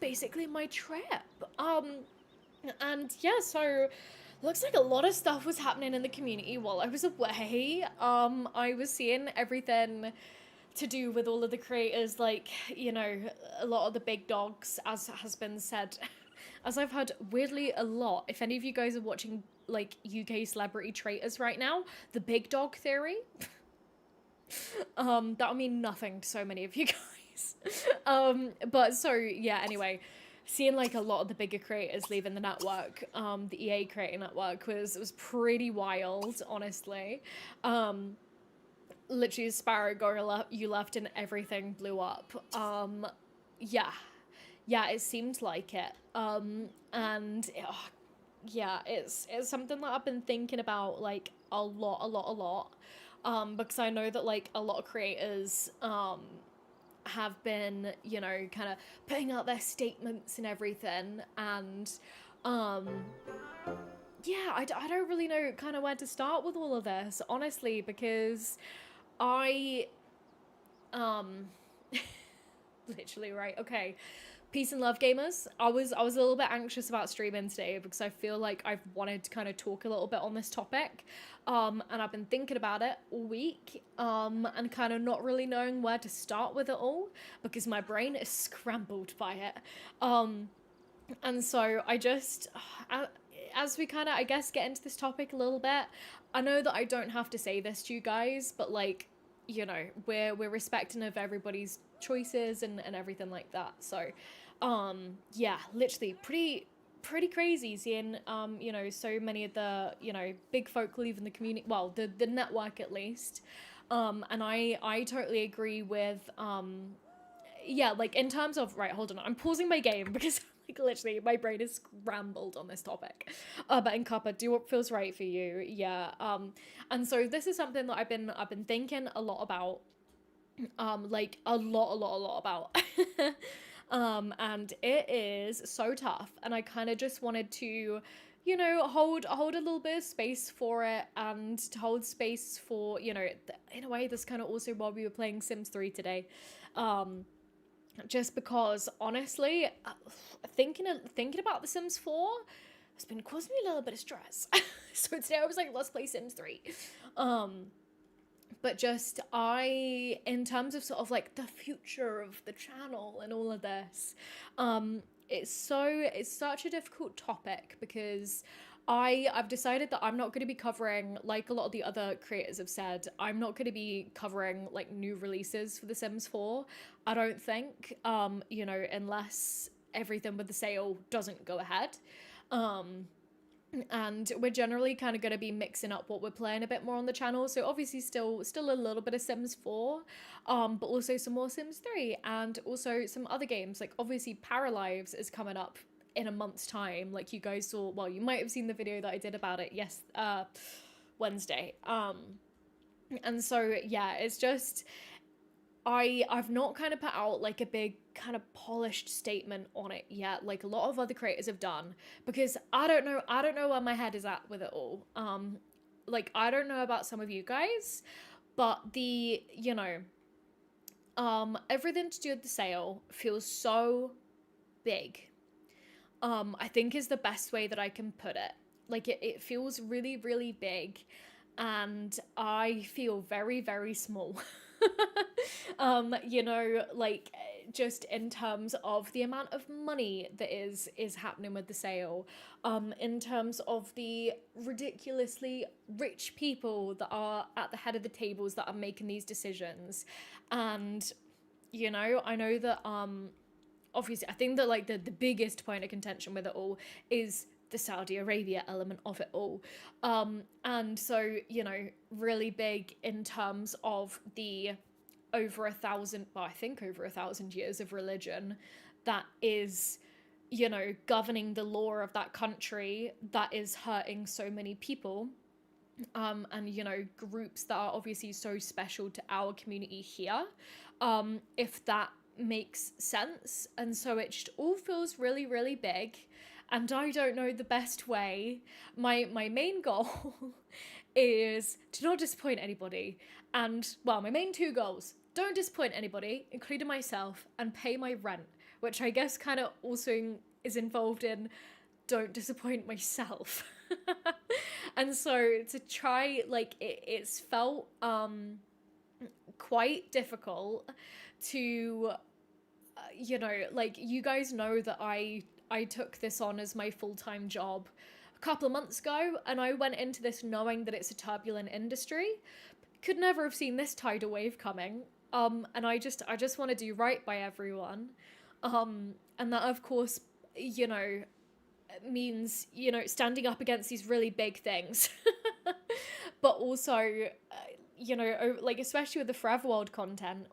basically my trip. And yeah, so looks like a lot of stuff was happening in the community while I was away. I was seeing everything to do with all of the creators, like, you know, a lot of the big dogs, as has been said. As I've heard weirdly a lot, if any of you guys are watching like UK celebrity traitors right now, the big dog theory, that'll mean nothing to so many of you guys. But so yeah, anyway, seeing like a lot of the bigger creators leaving the network, the EA creator network was pretty wild, honestly. Literally Sparrow Gorilla, you left and everything blew up. Yeah, it seemed like it. And yeah, it's something that I've been thinking about like a lot. Because I know that like a lot of creators have been, you know, kind of putting out their statements and everything, and yeah, I don't really know kind of where to start with all of this, honestly, because I literally, right, okay. Peace and love, gamers. I was a little bit anxious about streaming today because I feel like I've wanted to kind of talk a little bit on this topic, and I've been thinking about it all week, and kind of not really knowing where to start with it all because my brain is scrambled by it, and so I just, as we kind of, I guess, get into this topic a little bit, I know that I don't have to say this to you guys, but like, you know, we're respecting of everybody's choices and everything like that. So yeah, literally pretty crazy seeing you know, so many of the, you know, big folk leaving the community, well, the network at least. And I totally agree with yeah, like in terms of, right, hold on, I'm pausing my game because like literally my brain is scrambled on this topic. But in Kappa, do what feels right for you. Yeah. And so this is something that I've been thinking a lot about, like a lot about. And it is so tough, and I kind of just wanted to you know, hold a little bit of space for it, and to hold space for, you know, in a way that's kind of also why we were playing Sims 3 today. Um, just because honestly, thinking about The Sims 4 has been causing me a little bit of stress. So today I was like, let's play Sims 3. Um, but just in terms of sort of like the future of the channel and all of this, it's such a difficult topic because I've decided that I'm not going to be covering, like a lot of the other creators have said, I'm not going to be covering like new releases for The Sims 4. I don't think, you know, unless everything with the sale doesn't go ahead. Um, and we're generally kind of going to be mixing up what we're playing a bit more on the channel, so obviously still a little bit of Sims 4, but also some more Sims 3, and also some other games, like obviously Paralives is coming up in a month's time, like you guys saw, well, you might have seen the video that I did about it Wednesday. And so yeah, it's just I've not kind of put out like a big kind of polished statement on it yet, like a lot of other creators have done, because I don't know where my head is at with it all. Like I don't know about some of you guys, but you know, everything to do with the sale feels so big. I think is the best way that I can put it. Like it feels really, really big, and I feel very, very small. You know, like just in terms of the amount of money that is happening with the sale, in terms of the ridiculously rich people that are at the head of the tables that are making these decisions. And you know, I know that obviously I think that like the biggest point of contention with it all is the Saudi Arabia element of it all. And so, you know, really big in terms of the over 1,000, well, I think over 1,000 years of religion that is, you know, governing the law of that country, that is hurting so many people. And, you know, groups that are obviously so special to our community here, if that makes sense. And so it just all feels really, really big, and I don't know the best way. My main goal is to not disappoint anybody, and well, my main two goals: don't disappoint anybody, including myself, and pay my rent, which I guess kind of also is involved in don't disappoint myself. And so to try, like it's felt quite difficult to you know, like you guys know that I took this on as my full-time job a couple of months ago, and I went into this knowing that it's a turbulent industry. Could never have seen this tidal wave coming. And I just want to do right by everyone. And that of course, you know, means, you know, standing up against these really big things. But also, you know, like especially with the Forever World content,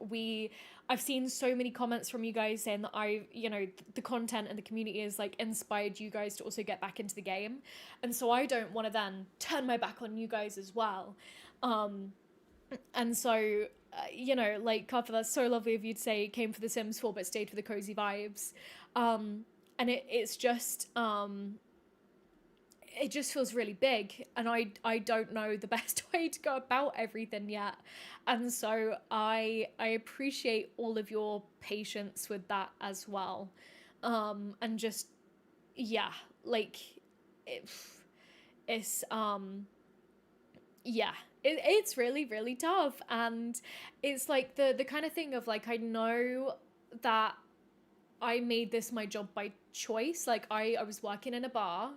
I've seen so many comments from you guys saying that you know, the content and the community has like inspired you guys to also get back into the game. And so I don't want to then turn my back on you guys as well. And so, you know, like, Carver, that's so lovely of you to say came for The Sims 4 but stayed for the cozy vibes. And it's just, it just feels really big, and I don't know the best way to go about everything yet. And so I appreciate all of your patience with that as well. And just, yeah, like, it's, yeah, it's really, really tough. And it's like the kind of thing of like, I know that I made this my job by choice. Like I was working in a bar,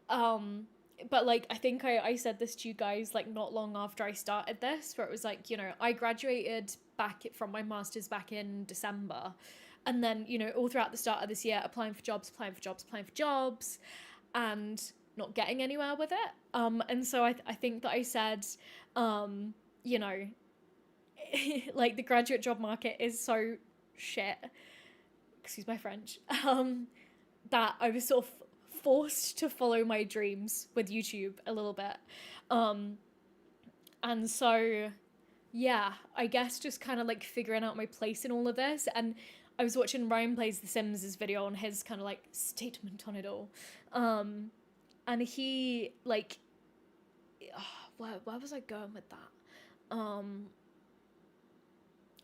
but like I think I said this to you guys like not long after I started this, where it was like, you know, I graduated back from my master's back in December, and then, you know, all throughout the start of this year applying for jobs, and not getting anywhere with it. And so I think that I said, you know, like the graduate job market is so shit, excuse my French, that I was sort of forced to follow my dreams with YouTube a little bit. And so, yeah, I guess just kind of like figuring out my place in all of this. And I was watching Ryan Plays The Sims' video on his kind of like statement on it all. And he like, where was I going with that?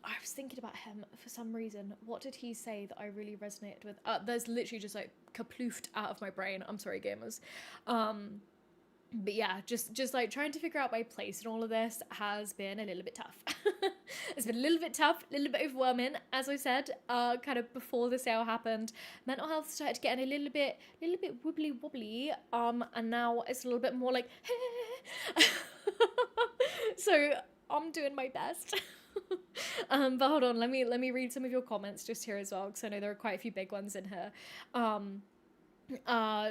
I was thinking about him for some reason. What did he say that I really resonated with? There's literally just like kaploofed out of my brain. I'm sorry, gamers. But yeah, just like trying to figure out my place in all of this has been a little bit tough. It's been a little bit tough, a little bit overwhelming. As I said, kind of before the sale happened, mental health started getting a little bit wobbly wobbly. And now it's a little bit more like, so I'm doing my best. But hold on, let me read some of your comments just here as well, because I know there are quite a few big ones in here.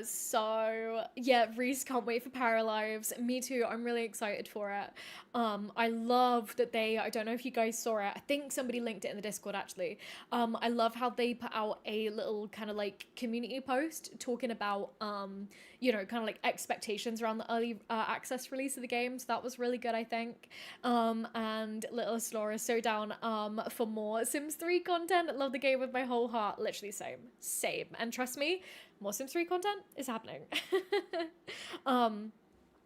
So yeah, Reese can't wait for Paralives. Me too, I'm really excited for it. I love that I don't know if you guys saw it, I think somebody linked it in the Discord actually. I love how they put out a little kind of like community post talking about, you know, kind of like expectations around the early access release of the game. So that was really good, I think. And Little Slora is so down for more Sims 3 content. Love the game with my whole heart. Literally same. And trust me, more Sims 3 content is happening.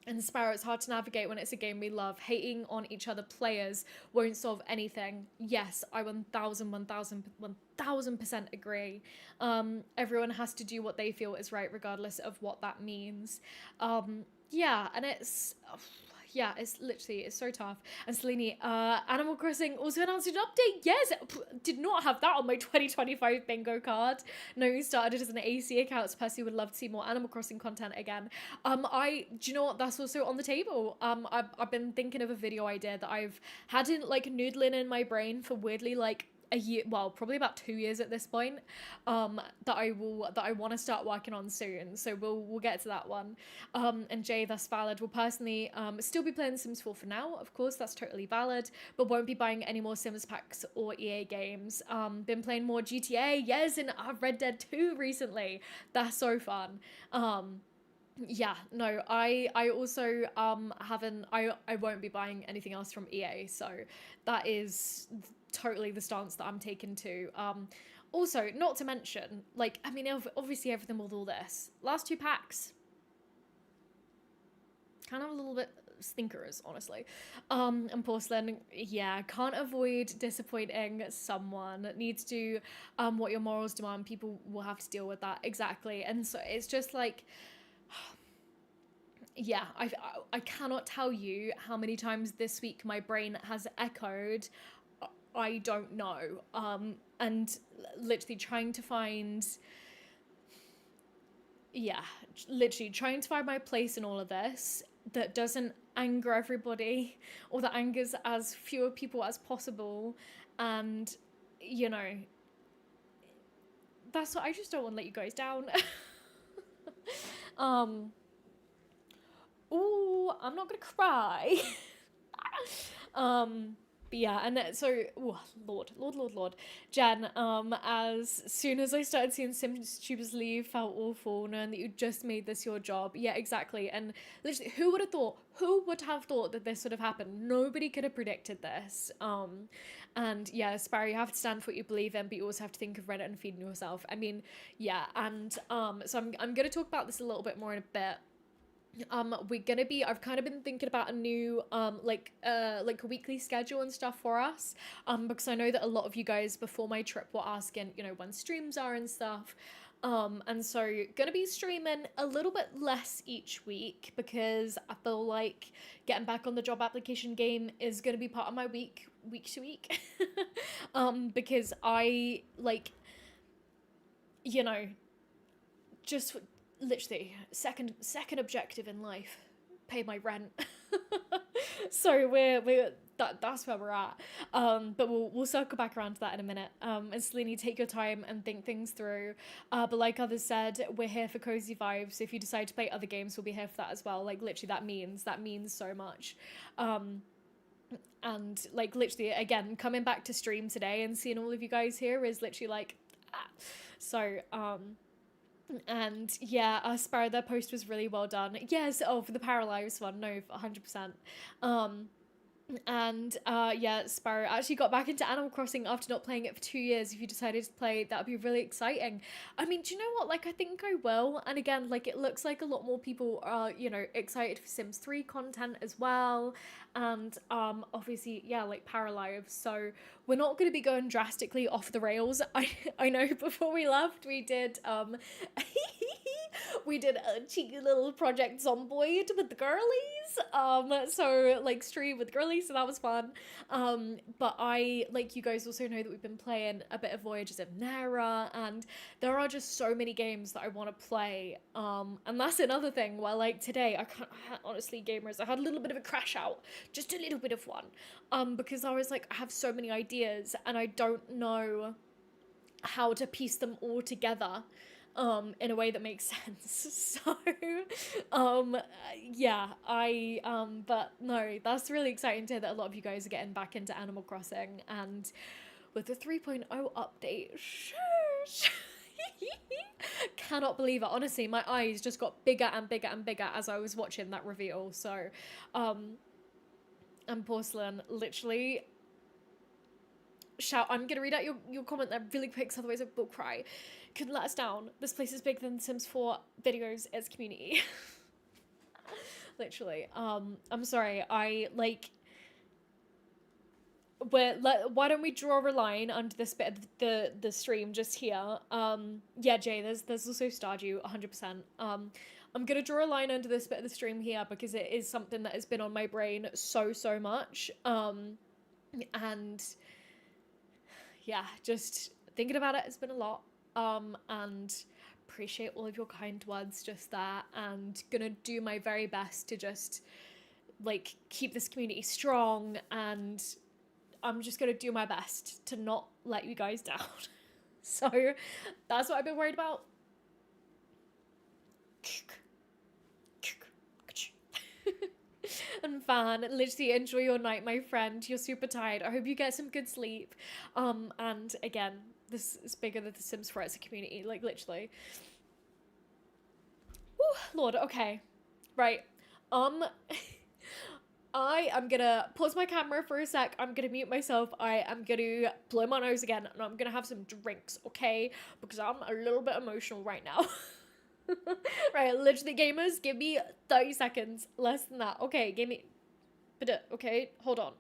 And Sparrow, it's hard to navigate when it's a game we love. Hating on each other players won't solve anything. Yes, I 1000% agree. Everyone has to do what they feel is right, regardless of what that means. Yeah, and yeah, it's so tough. And Selene, Animal Crossing also announced an update. Yes, did not have that on my 2025 bingo card. No, you started it as an AC account, so Percy would love to see more Animal Crossing content again. Do you know what? That's also on the table. I've been thinking of a video idea that I've had in like noodling in my brain for weirdly like a year, well, probably about 2 years at this point, that I want to start working on soon. So we'll get to that one. And Jay, that's valid. Will personally still be playing Sims 4 for now. Of course, that's totally valid, but won't be buying any more Sims packs or EA games. Been playing more GTA, yes, and Red Dead 2 recently. That's so fun. Yeah, no, I also haven't, I won't be buying anything else from EA, so that is totally the stance that I'm taking too. Also, not to mention, like, I mean, obviously everything with all this, last 2 packs, kind of a little bit stinkers, honestly. And Porcelain, yeah, can't avoid disappointing someone. Needs to do what your morals demand. People will have to deal with that, exactly. And so it's just like, yeah, I cannot tell you how many times this week my brain has echoed, I don't know. And literally trying to find, yeah, literally trying to find my place in all of this that doesn't anger everybody or that angers as fewer people as possible. And, you know, that's what I just don't want to let you guys down. Oh, I'm not gonna cry. But yeah, and so, ooh, Lord, Jen, as soon as I started seeing SimTubers leave, felt awful, knowing that you just made this your job. Yeah, exactly. And literally, who would have thought that this would have happened? Nobody could have predicted this. And yeah, Sparrow, you have to stand for what you believe in, but you also have to think of Reddit and feeding yourself. I mean, yeah, and so I'm gonna talk about this a little bit more in a bit. I've kind of been thinking about a new like a weekly schedule and stuff for us, because I know that a lot of you guys before my trip were asking, you know, when streams are and stuff. And so gonna be streaming a little bit less each week because I feel like getting back on the job application game is gonna be part of my week to week. Because I like, you know, just literally second objective in life, pay my rent. So that's where we're at. But we'll circle back around to that in a minute. And Selene, take your time and think things through. But like others said, we're here for cozy vibes. So if you decide to play other games, we'll be here for that as well. Like literally that means so much. And like literally again, coming back to stream today and seeing all of you guys here is literally like, so and yeah, Sparrow, their post was really well done. Yes, for the Paralives one, no, 100%. And yeah, Sparrow actually got back into Animal Crossing after not playing it for 2 years. If you decided to play, that would be really exciting. I mean, do you know what? Like, I think I will. And again, like, it looks like a lot more people are, you know, excited for Sims 3 content as well. And obviously, yeah, like Paralives. So we're not going to be going drastically off the rails. I know before we left, we did we did a cheeky little Project Zomboid with the girlies. So like stream with girlies, so that was fun. But I, like, you guys also know that we've been playing a bit of Voyages of Nera, and there are just so many games that I want to play. And that's another thing where, like, today honestly, gamers, I had a little bit of a crash out, just a little bit of one, because I was like, I have so many ideas and I don't know how to piece them all together in a way that makes sense. So yeah, but no, that's really exciting to hear that a lot of you guys are getting back into Animal Crossing, and with the 3.0 update, shush. Cannot believe it. Honestly, my eyes just got bigger and bigger and bigger as I was watching that reveal. So and Porcelain, literally, shout, I'm gonna read out your comment there really quick, so otherwise I will cry. Couldn't let us down. This place is bigger than The Sims 4 videos, its community. Literally. I'm sorry, I like, why don't we draw a line under this bit of the stream just here. Yeah, Jay, there's also Stardew, 100%. I'm gonna draw a line under this bit of the stream here because it is something that has been on my brain so much. And yeah, just thinking about it has been a lot. And appreciate all of your kind words just there, and gonna do my very best to just like keep this community strong, and I'm just gonna do my best to not let you guys down. So that's what I've been worried about. And Van, literally enjoy your night, my friend. You're super tired. I hope you get some good sleep. And again, this is bigger than The Sims 4 as a community, like literally. Whew, Lord, okay. Right. I am gonna pause my camera for a sec. I'm gonna mute myself. I am gonna blow my nose again, and I'm gonna have some drinks, okay? Because I'm a little bit emotional right now. Right, literally, gamers, give me 30 seconds. Less than that. Okay, give me. Okay, hold on.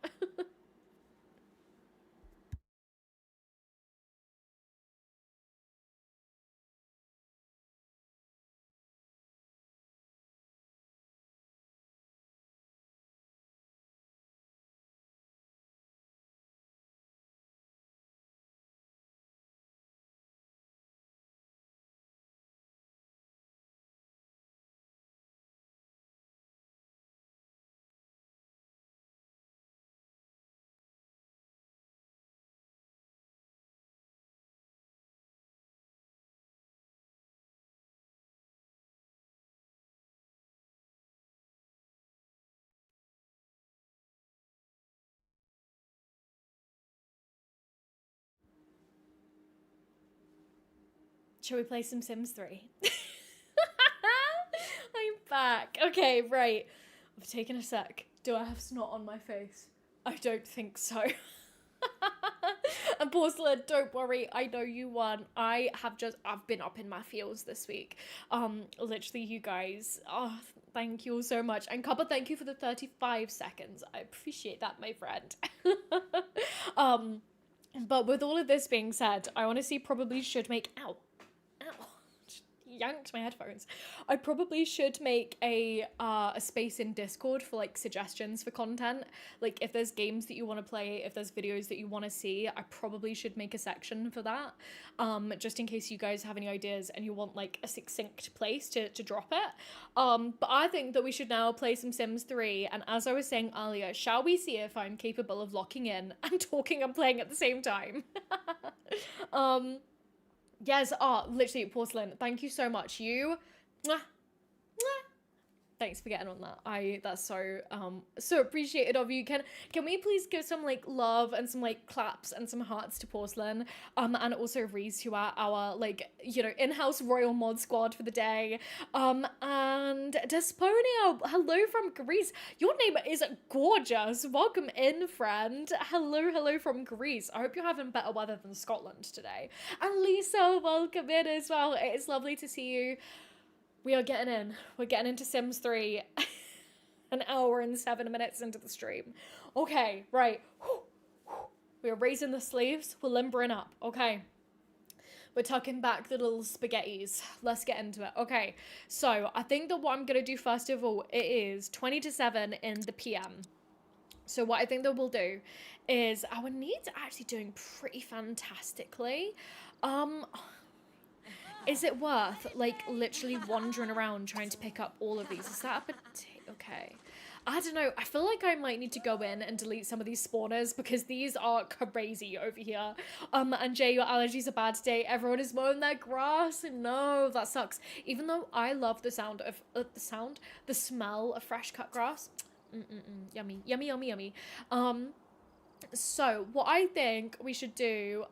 Shall we play some Sims 3? I'm back. Okay, right. I've taken a sec. Do I have snot on my face? I don't think so. And Porcelain, don't worry, I know you won. I've been up in my feels this week. Literally, you guys, oh, thank you all so much. And Cuppa, thank you for the 35 seconds. I appreciate that, my friend. But with all of this being said, I honestly probably should make, ow, yanked my headphones. I probably should make a space in Discord for like suggestions for content. Like if there's games that you want to play, if there's videos that you want to see, I probably should make a section for that. Just in case you guys have any ideas and you want like a succinct place to drop it. But I think that we should now play some Sims 3, and as I was saying earlier, shall we see if I'm capable of locking in and talking and playing at the same time? Yes, literally, Porcelain, thank you so much. You, mwah, mwah, thanks for getting on that. That's so appreciated of you. Can we please give some like love and some like claps and some hearts to Porcelain, and also Reese, who are our like, you know, in-house royal mod squad for the day, and Desponia, hello from Greece. Your name is gorgeous. Welcome in, friend. Hello from Greece. I hope you're having better weather than Scotland today. And Lisa, welcome in as well. It is lovely to see you. We are getting in. We're getting into Sims 3 an hour and 7 minutes into the stream. Okay, right. We are raising the sleeves. We're limbering up. Okay. We're tucking back the little spaghettis. Let's get into it. Okay, so I think that what I'm going to do first of all, it is 20 to 7 in the PM. So what I think that we'll do is our needs are actually doing pretty fantastically. Is it worth, like, literally wandering around trying to pick up all of these? Is that a potato? Okay. I don't know. I feel like I might need to go in and delete some of these spawners because these are crazy over here. And Jay, your allergies are bad today. Everyone is mowing their grass. No, that sucks. Even though I love the sound of, the smell of fresh cut grass. Yummy, yummy, yummy, yummy. So what I think we should do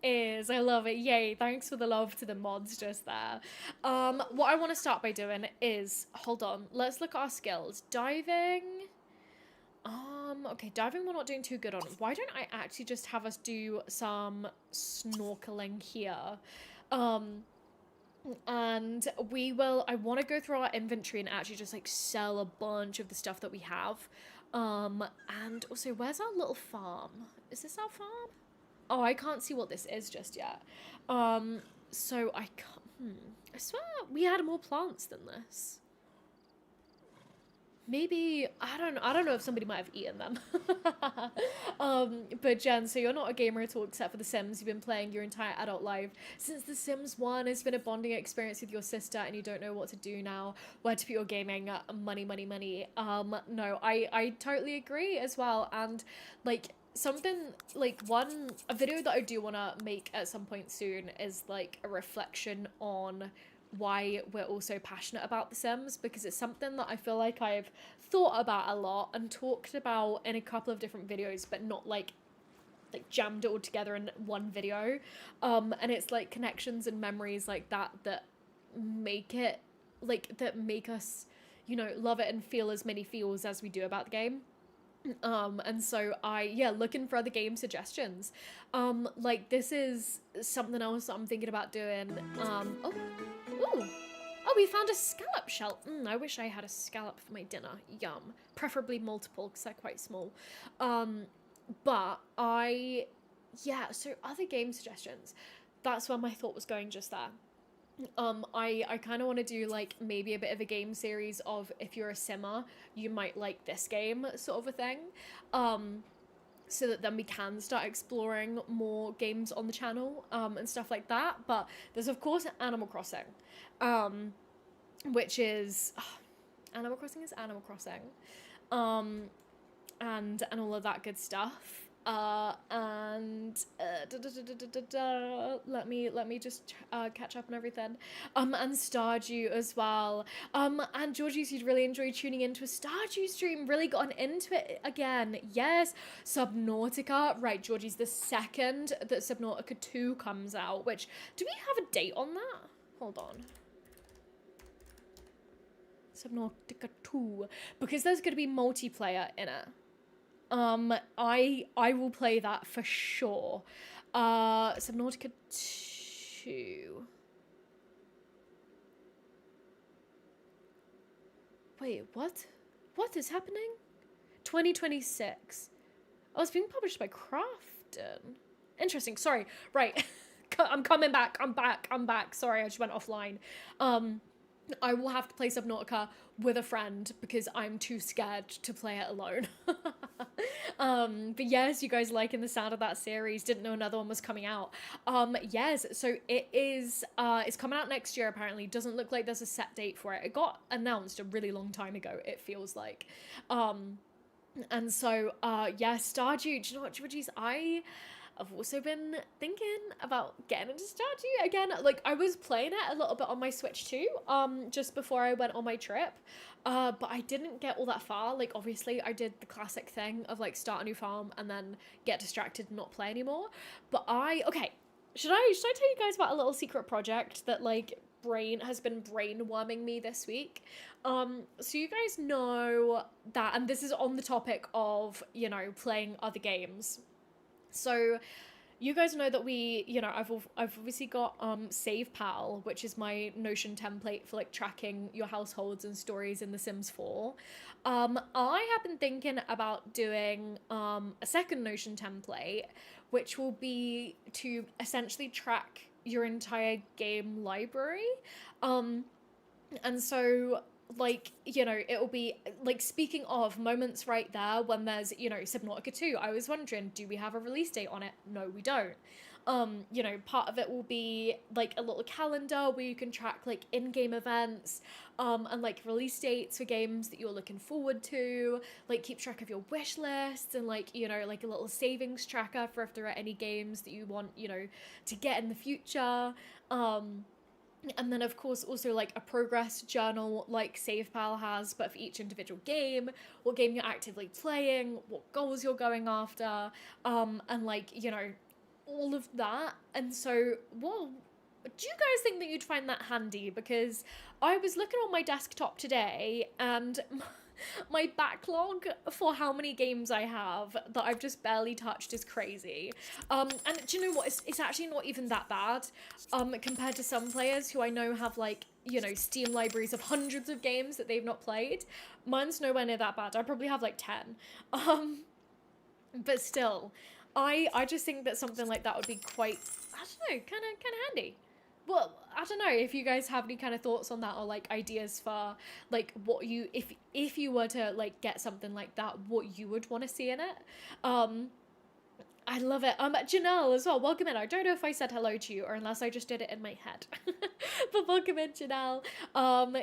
is, I love it, yay, thanks for the love to the mods just there. What I want to start by doing is, hold on, let's look at our skills. Diving, okay, diving we're not doing too good on. Why don't I actually just have us do some snorkeling here? And I want to go through our inventory and actually just like sell a bunch of the stuff that we have. And also, where's our little farm? Is this our farm? Oh, I can't see what this is just yet. So I can't, I swear we had more plants than this. Maybe, I don't know if somebody might have eaten them. But Jen, so you're not a gamer at all except for The Sims. You've been playing your entire adult life. Since The Sims 1 has been a bonding experience with your sister and you don't know what to do now, where to put your gaming money. No, I totally agree as well. And like something like a video that I do want to make at some point soon is like a reflection on why we're also passionate about The Sims, because it's something that I feel like I've thought about a lot and talked about in a couple of different videos, but not like jammed it all together in one video. And it's like connections and memories like that make it that make us, you know, love it and feel as many feels as we do about the game. And so looking for other game suggestions. Like this is something else that I'm thinking about doing. Oh, we found a scallop shell. I wish I had a scallop for my dinner. Yum. Preferably multiple because they're quite small. So other game suggestions. That's where my thought was going just there. I kind of want to do like maybe a bit of a game series of, if you're a simmer, you might like this game sort of a thing. So that then we can start exploring more games on the channel and stuff like that. But there's of course Animal Crossing, which is Animal Crossing is Animal Crossing, and all of that good stuff. Let me just catch up on everything. And Stardew as well. And Georgie, you'd really enjoy tuning into a Stardew stream. Really gotten into it again. Yes, Subnautica. Right, Georgie's the second that Subnautica 2 comes out. Which, do we have a date on that? Hold on. Subnautica 2, because there's going to be multiplayer in it. I will play that for sure. Subnautica 2. Wait, what? What is happening? 2026. Oh, it's being published by Crafton. Interesting. Sorry. Right. I'm coming back. I'm back. Sorry, I just went offline. I will have to play Subnautica with a friend because I'm too scared to play it alone. But yes, you guys liking the sound of that series. Didn't know another one was coming out. Yes, so it is, it's coming out next year apparently. Doesn't look like there's a set date for it. It got announced a really long time ago, it feels like. And so, yeah, Stardew, do you know what, Georgies, I've also been thinking about getting into Stardew again. Like, I was playing it a little bit on my Switch too, just before I went on my trip. But I didn't get all that far. Like, obviously, I did the classic thing of like start a new farm and then get distracted and not play anymore. But okay, should I tell you guys about a little secret project that like has been brainworming me this week? So you guys know that, and this is on the topic of, you know, playing other games. So you guys know that I've obviously got SavePal, which is my Notion template for like tracking your households and stories in The Sims 4. I have been thinking about doing a second Notion template, which will be to essentially track your entire game library. And so, like, you know, it'll be like, speaking of moments right there when there's, you know, Subnautica 2, I was wondering, do we have a release date on it? No, we don't. You know, part of it will be like a little calendar where you can track like in-game events, and like release dates for games that you're looking forward to, like keep track of your wish lists, and like, you know, like a little savings tracker for if there are any games that you want, you know, to get in the future. And then, of course, also like a progress journal like SavePal has, but for each individual game, what game you're actively playing, what goals you're going after, and like, you know, all of that. And so, well, do you guys think that you'd find that handy? Because I was looking on my desktop today and my backlog for how many games I have that I've just barely touched is crazy. And do you know what? It's actually not even that bad, compared to some players who I know have like, you know, Steam libraries of hundreds of games that they've not played. Mine's nowhere near that bad. I probably have like 10. But still, I just think that something like that would be quite, I don't know, kind of handy. Well, I don't know if you guys have any kind of thoughts on that, or like ideas for like what you, if you were to like get something like that, what you would want to see in it. I love it. Janelle as well, welcome in. I don't know if I said hello to you or unless I just did it in my head. But welcome in, Janelle.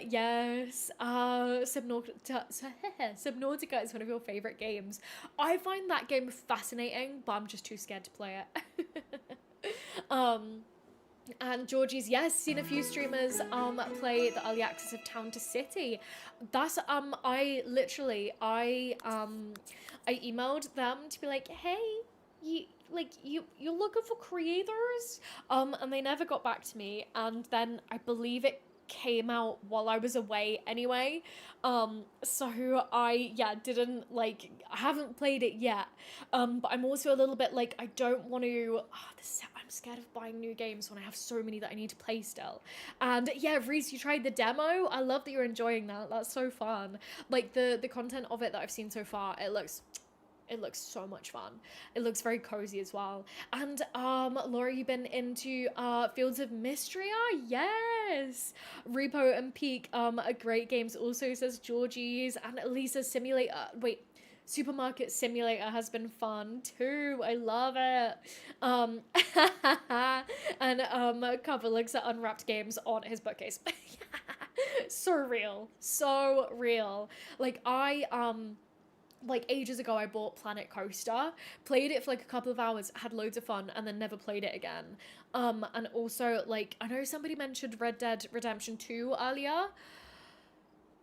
Yes. Subnautica is one of your favorite games. I find that game fascinating, but I'm just too scared to play it. And Georgie's, yes, seen a few streamers play the early access of Town to City. That's I emailed them to be like, hey, you're looking for creators, and they never got back to me. And then I believe it came out while I was away anyway, so I didn't like, I haven't played it yet, but I'm also a little bit like, I don't want to, I'm scared of buying new games when I have so many that I need to play still. And yeah, Reese, you tried the demo. I love that you're enjoying that. That's so fun. Like the content of it that I've seen so far, it looks so much fun. It looks very cozy as well. And Laura, you've been into Fields of Mystria? Yes. Repo and Peak are great games also, says Georgie's. And Lisa Supermarket Simulator has been fun too. I love it. And Cover looks at unwrapped games on his bookcase. So real. Like like ages ago, I bought Planet Coaster, played it for like a couple of hours, had loads of fun, and then never played it again. And also, like, I know somebody mentioned Red Dead Redemption 2 earlier.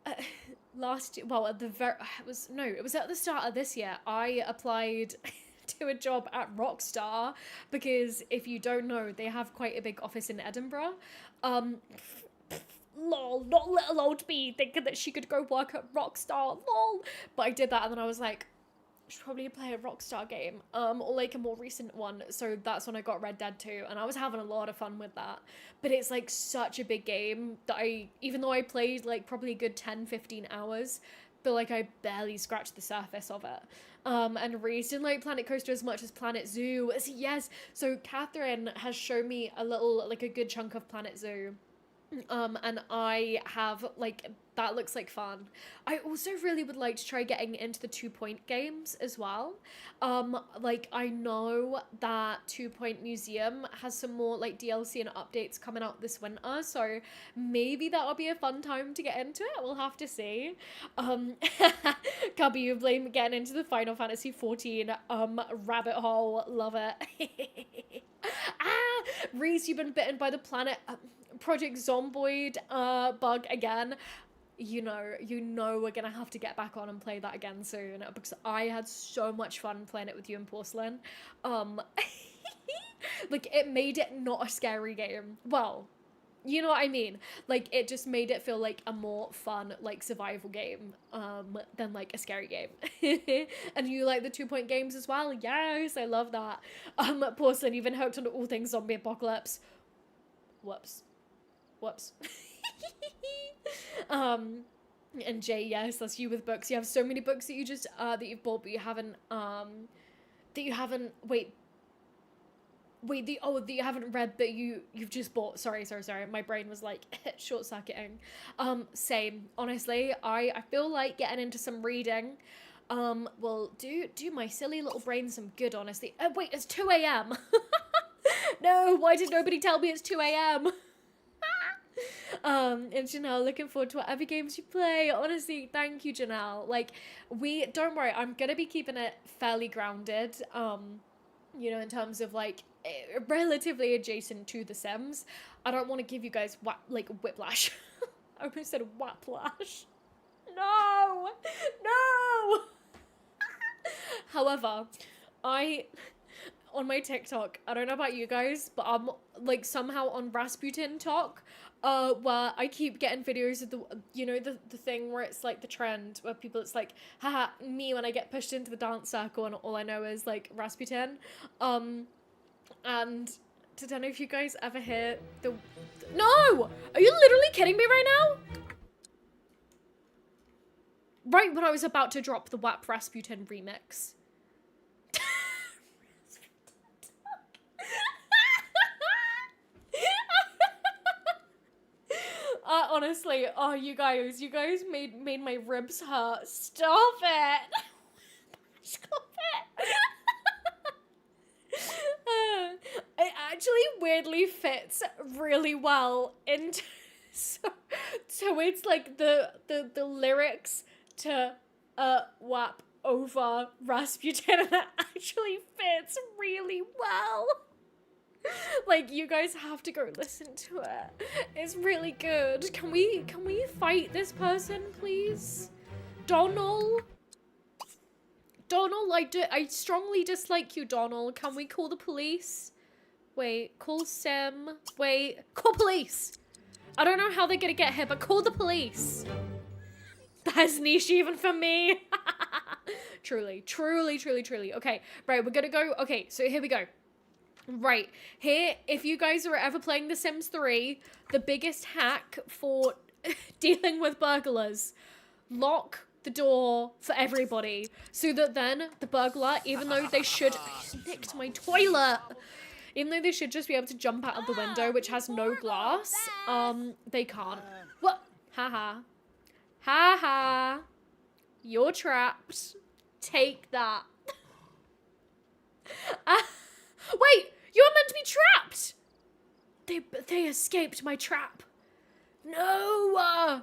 It was at the start of this year. I applied to a job at Rockstar because, if you don't know, they have quite a big office in Edinburgh. Lol, not little old me thinking that she could go work at Rockstar, lol. But I did that, and then I was like, I should probably play a Rockstar game, or like a more recent one. So that's when I got Red Dead 2, and I was having a lot of fun with that. But it's like such a big game that even though I played like probably a good 10-15 hours, feel like I barely scratched the surface of it. And Reese didn't like Planet Coaster as much as Planet Zoo. Yes, so Catherine has shown me a good chunk of Planet Zoo. And I have like that looks like fun. I also really would like to try getting into the 2 Point games as well. Like I know that 2 Point Museum has some more like DLC and updates coming out this winter, so maybe that'll be a fun time to get into it. We'll have to see. Um, Cubby, you blame getting into the Final Fantasy 14 rabbit hole. Love it. Ah, Reese, you've been bitten by the planet. Project Zomboid bug again. You know we're gonna have to get back on and play that again soon because I had so much fun playing it with you in Porcelain. Like it made it not a scary game. Well, you know what I mean? Like it just made it feel like a more fun like survival game than like a scary game. And you like the 2 Point games as well? Yes, I love that. Porcelain, you've been hooked on all things zombie apocalypse. Whoops. Whoops. And Jay, yes, that's you with books. You have so many books that you just that you've bought, but you haven't that you haven't read that you've just bought. Sorry. My brain was like short circuiting. Same. Honestly, I feel like getting into some reading will do my silly little brain some good, honestly. Oh wait, it's 2 a.m. No, why did nobody tell me it's 2 a.m.? And Janelle, looking forward to whatever games you play. Honestly, thank you, Janelle. Like, don't worry, I'm gonna be keeping it fairly grounded, in terms of like relatively adjacent to The Sims. I don't want to give you guys whiplash. I almost said whaplash. No! However, on my TikTok, I don't know about you guys, but I'm like somehow on Rasputin talk, where I keep getting videos of the thing where it's like the trend where it's like, haha, me when I get pushed into the dance circle and all I know is like Rasputin. And I don't know if you guys ever hear No! Are you literally kidding me right now? Right when I was about to drop the WAP Rasputin remix. Honestly, you guys made my ribs hurt. Stop it. Stop it. It actually weirdly fits really well into so it's like the lyrics to WAP over Rasputin, and it actually fits really well. Like, you guys have to go listen to it. It's really good. Can we fight this person, please? Donald, I strongly dislike you, Donald. Can we call the police? Wait, call Sim. Wait, call police. I don't know how they're gonna get here, but call the police. That's niche even for me. Truly. Okay, right, we're gonna go. Okay, so here we go. Right, here, if you guys are ever playing The Sims 3, the biggest hack for dealing with burglars, lock the door for everybody, so that then the burglar, even though they should, he's nicked my toilet, even though they should just be able to jump out of the window, which has no glass, they can't. What? Haha. Haha. You're trapped. Take that. Wait, you were meant to be trapped. They escaped my trap. No.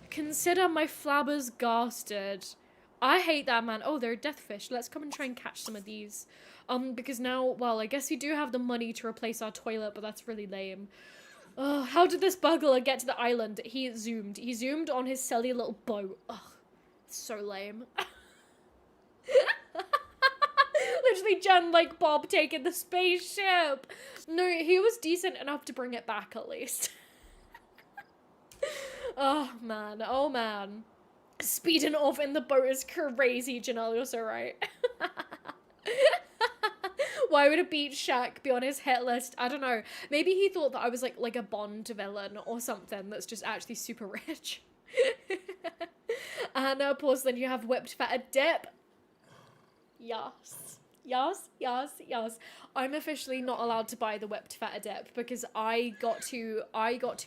Consider my flabbers gasted. I hate that, man. Oh, they're deathfish. Let's come and try and catch some of these. Because now, well, I guess we do have the money to replace our toilet, but that's really lame. How did this burglar get to the island? He zoomed. He zoomed on his silly little boat. Ugh, so lame. Literally Jen like Bob taking the spaceship. No, he was decent enough to bring it back at least. Oh man. Speeding off in the boat is crazy, Janelle, you're so right. Why would a beach shack be on his hit list? I don't know. Maybe he thought that I was like a Bond villain or something that's just actually super rich. And Porcelain, you have whipped feta dip. Yes. Yes, yes, yes. I'm officially not allowed to buy the whipped feta dip because I got too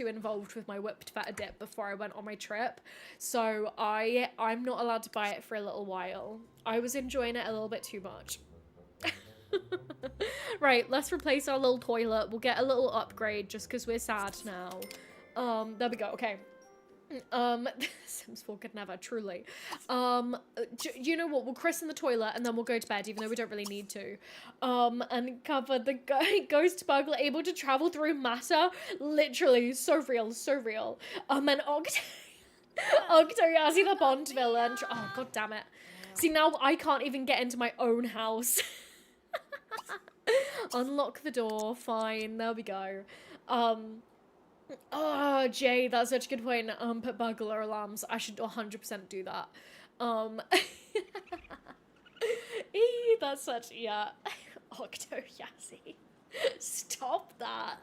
involved with my whipped feta dip before I went on my trip. So I'm not allowed to buy it for a little while. I was enjoying it a little bit too much. Right, let's replace our little toilet. We'll get a little upgrade just because we're sad now. There we go. Okay. Sims 4 could never, truly. You know what? We'll christen the toilet and then we'll go to bed, even though we don't really need to. And cover the ghost burglar able to travel through matter. Literally, so real, so real. And Octoyazi the Bond villain. Oh, god damn it. See, now I can't even get into my own house. Unlock the door. Fine, there we go. Oh, Jay, that's such a good point. Put burglar alarms. I should 100% do that. That's such, yeah. Octo Yassi. Stop that.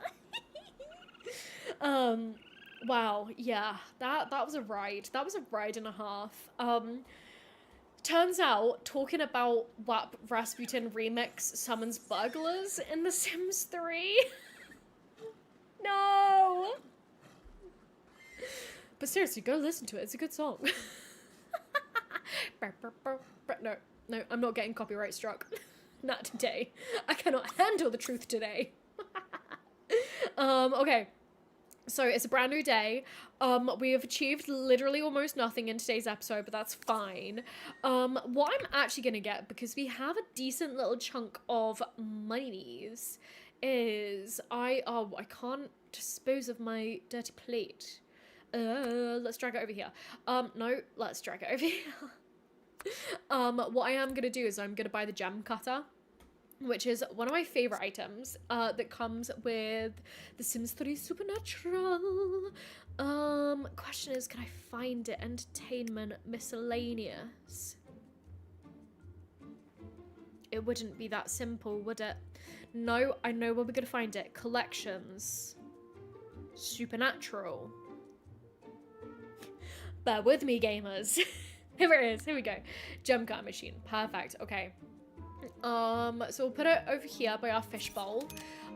Wow, yeah, that was a ride. That was a ride and a half. Turns out, talking about WAP Rasputin remix summons burglars in The Sims 3. No! But seriously, go listen to it. It's a good song. No, I'm not getting copyright struck. Not today. I cannot handle the truth today. Okay. So it's a brand new day. We have achieved literally almost nothing in today's episode, but that's fine. What I'm actually gonna get, because we have a decent little chunk of monies, is I can't dispose of my dirty plate. Let's drag it over here. No, let's drag it over here. What I am gonna do is I'm gonna buy the gem cutter, which is one of my favorite items, that comes with The Sims 3 Supernatural. Question is, can I find it? Entertainment miscellaneous. It wouldn't be that simple, would it? No, I know where we're gonna find it. Collections. Supernatural. Bear with me, gamers. Here it is. Here we go. Gem cutter machine. Perfect. Okay. So we'll put it over here by our fishbowl.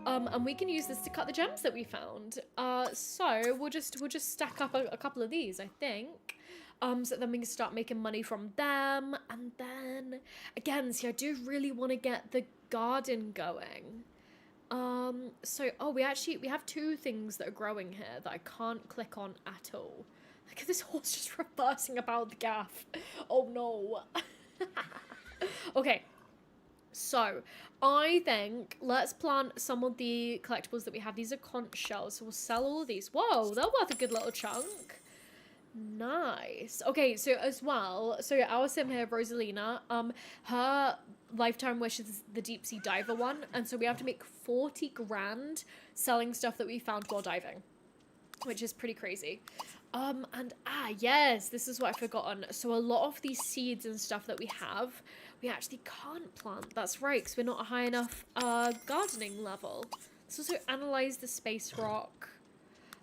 And we can use this to cut the gems that we found. So we'll just stack up a couple of these, I think. So then we can start making money from them. And then, again, see, I do really want to get the garden going. We have two things that are growing here that I can't click on at all. Look at this horse just reversing about the gaff. Oh no. Okay. So, I think let's plant some of the collectibles that we have. These are conch shells, so we'll sell all of these. Whoa, they're worth a good little chunk. Nice. Okay, so as well, so our sim here, Rosalina, her lifetime wish is the deep sea diver one, and so we have to make 40 grand selling stuff that we found while diving, which is pretty crazy. Yes, this is what I've forgotten. So a lot of these seeds and stuff that we have, we actually can't plant. That's right, because we're not a high enough gardening level. Let's also analyze the space rock.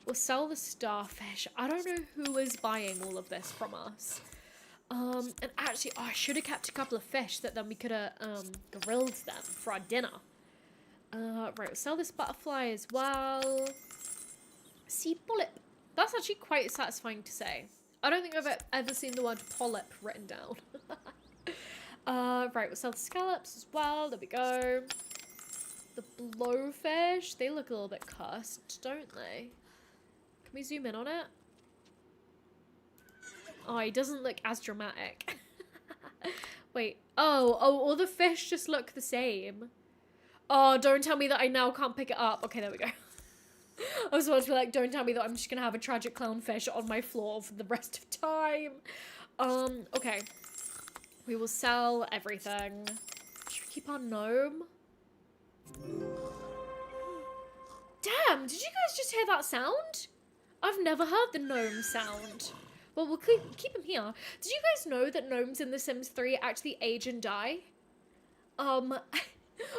We'll sell the starfish. I don't know who is buying all of this from us. And actually, I should have kept a couple of fish that then we could have grilled them for our dinner. Right, we'll sell this butterfly as well. Sea polyp. That's actually quite satisfying to say. I don't think I've ever seen the word polyp written down. Right, we'll sell the scallops as well. There we go. The blowfish. They look a little bit cursed, don't they? Can we zoom in on it? Oh, he doesn't look as dramatic. Wait. Oh, all the fish just look the same. Oh, don't tell me that I now can't pick it up. Okay, there we go. I was about to be like, don't tell me that I'm just gonna have a tragic clownfish on my floor for the rest of time. Okay. We will sell everything. Should we keep our gnome? Damn, did you guys just hear that sound? I've never heard the gnome sound. Well, we'll keep him here. Did you guys know that gnomes in The Sims 3 actually age and die?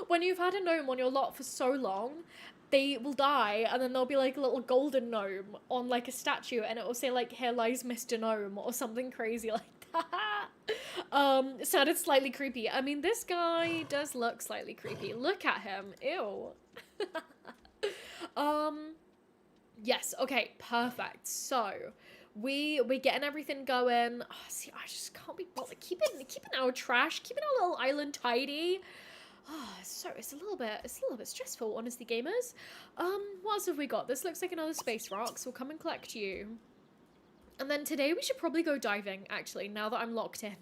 When you've had a gnome on your lot for so long, they will die, and then there'll be like a little golden gnome on like a statue, and it will say like, "Here lies Mr. Gnome," or something crazy like Sounded slightly creepy. I mean, this guy does look slightly creepy. Look at him. Ew. Yes, okay, perfect. So, we're getting everything going. Oh, see, I just can't be bothered. Keeping our trash, keeping our little island tidy. Oh, so it's a little bit stressful, honestly, gamers. What else have we got? This looks like another space rock, so we'll come and collect you. And then today we should probably go diving, actually, now that I'm locked in.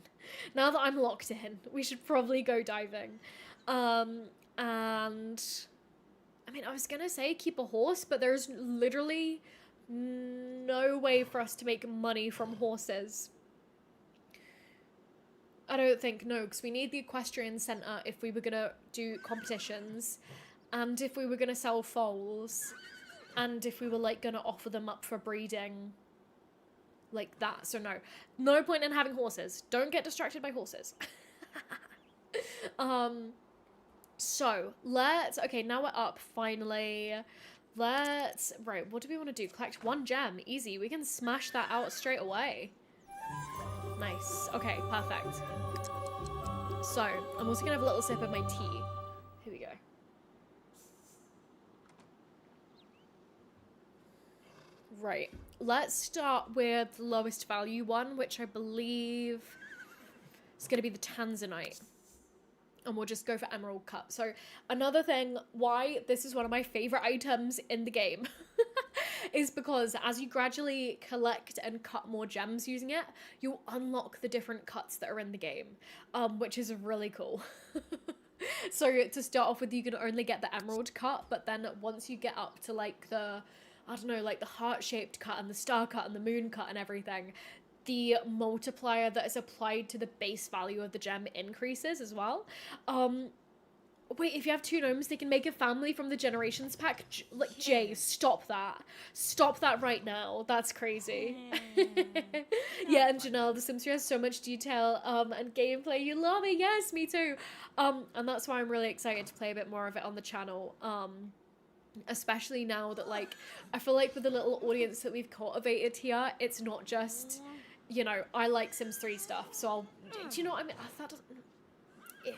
Now that I'm locked in, we should probably go diving. And I mean, I was gonna say keep a horse, but there's literally no way for us to make money from horses. I don't think, no, because we need the equestrian centre if we were gonna do competitions, and if we were gonna sell foals, and if we were, like, gonna offer them up for breeding. Like that. So no point in having horses. Don't get distracted by horses. So okay, now we're up finally. Right, what do we want to do? Collect 1 gem. Easy. We can smash that out straight away. Nice. Okay, perfect. So I'm also gonna have a little sip of my tea. Here we go. Right, let's start with the lowest value one, which I believe is going to be the Tanzanite. And we'll just go for Emerald Cut. So another thing why this is one of my favorite items in the game is because as you gradually collect and cut more gems using it, you'll unlock the different cuts that are in the game, which is really cool. So to start off with, you can only get the Emerald Cut, but then once you get up to like the, I don't know, like the heart-shaped cut and the star cut and the moon cut and everything, the multiplier that is applied to the base value of the gem increases as well. Wait, if you have 2 gnomes, they can make a family from the Generations pack? Like, Jay, stop that. Stop that right now. That's crazy. Yeah, and Janelle, The Sims 3 has so much detail and gameplay. You love it. Yes, me too. And that's why I'm really excited to play a bit more of it on the channel. Especially now that, like, I feel like with the little audience that we've cultivated here, it's not just, you know, I like Sims 3 stuff, so I'll, do you know what I mean? That doesn't, yeah.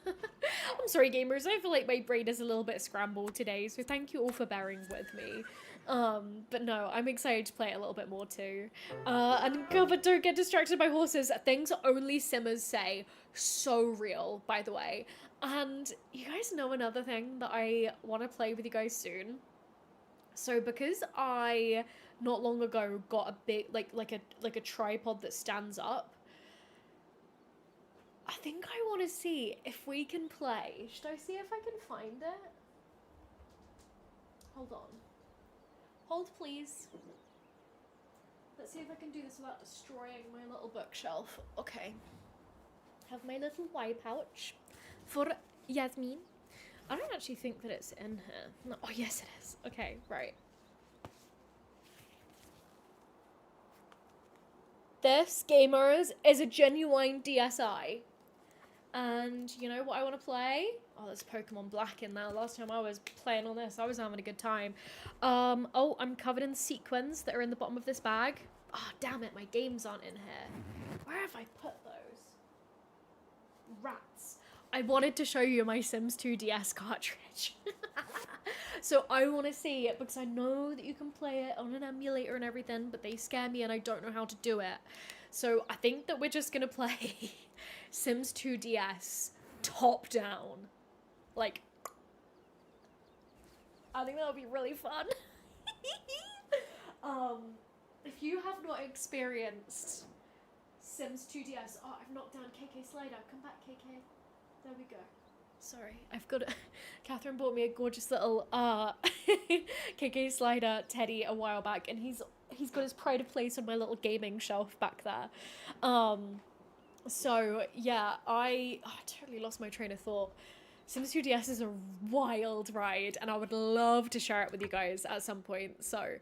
I'm sorry, gamers, I feel like my brain is a little bit scrambled today, so thank you all for bearing with me. But no, I'm excited to play it a little bit more too. And God, but don't get distracted by horses. Things only Simmers say. So real, by the way. And you guys know another thing that I want to play with you guys soon. So because I not long ago got a big like a tripod that stands up, I think I want to see if we can play. Should I see if I can find it? Hold on. Hold, please. Let's see if I can do this without destroying my little bookshelf. Okay. Have my little Y pouch for Yasmin. I don't actually think that it's in here. No. Oh, yes it is. Okay, right. This, gamers, is a genuine DSi. And you know what I want to play? Oh, there's Pokemon Black in there. Last time I was playing on this, I was having a good time. Oh, I'm covered in sequins that are in the bottom of this bag. Oh, damn it, my games aren't in here. Where have I put those? Rats. I wanted to show you my Sims 2 DS cartridge. So I want to see it because I know that you can play it on an emulator and everything, but they scare me and I don't know how to do it. So I think that we're just going to play Sims 2 DS top down. Like, I think that would be really fun. If you have not experienced Sims 2 DS, oh, I've knocked down KK Slider. Come back, KK. There we go. Sorry, I've got Catherine bought me a gorgeous little KK Slider teddy a while back, and he's got his pride of place on my little gaming shelf back there. So yeah, I totally lost my train of thought. Sims 2 DS is a wild ride, and I would love to share it with you guys at some point. So,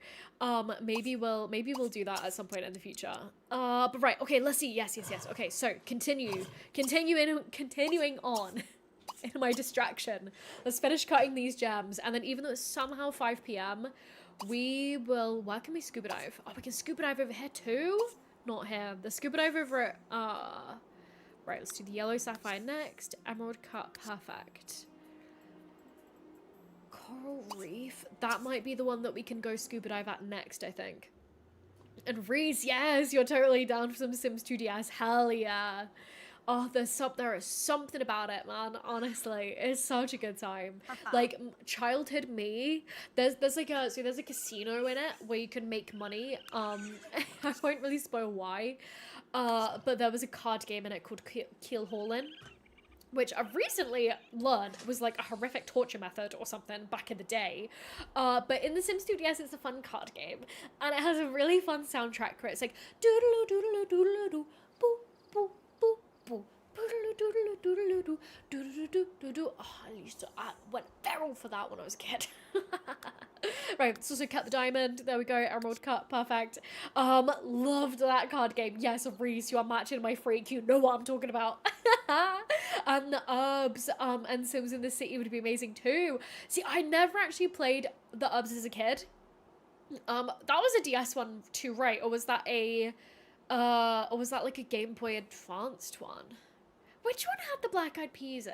maybe we'll do that at some point in the future. But right, okay, let's see. Yes. Okay, so continuing on in my distraction. Let's finish cutting these gems, and then even though it's somehow 5 p.m, we will. Where can we scuba dive? Oh, we can scuba dive over here too. Not here. The scuba dive over at, right, let's do the yellow sapphire next. Emerald cut, perfect. Coral reef. That might be the one that we can go scuba dive at next, I think. And Reese, yes, you're totally down for some Sims 2DS. Hell yeah. Oh, there is something about it, man. Honestly, it's such a good time. Like childhood me, there's like there's a casino in it where you can make money. I won't really spoil why. But there was a card game in it called Keel Haulin, which I've recently learned was like a horrific torture method or something back in the day. But in The Sims 2DS, it's a fun card game, and it has a really fun soundtrack where it's like doodaloo doodaloo doodaloo doo, boo boo boo boo. Oh, I went feral for that when I was a kid. Right, let's also cut the diamond. There we go, emerald cut, perfect. Loved that card game. Yes, Reese, you are matching my freak. You know what I'm talking about. And the herbs and Sims in the City would be amazing too. See, I never actually played the herbs as a kid. That was a DS one too, right? Or was that like a Game Boy Advanced one? Which one had the Black Eyed Peas in?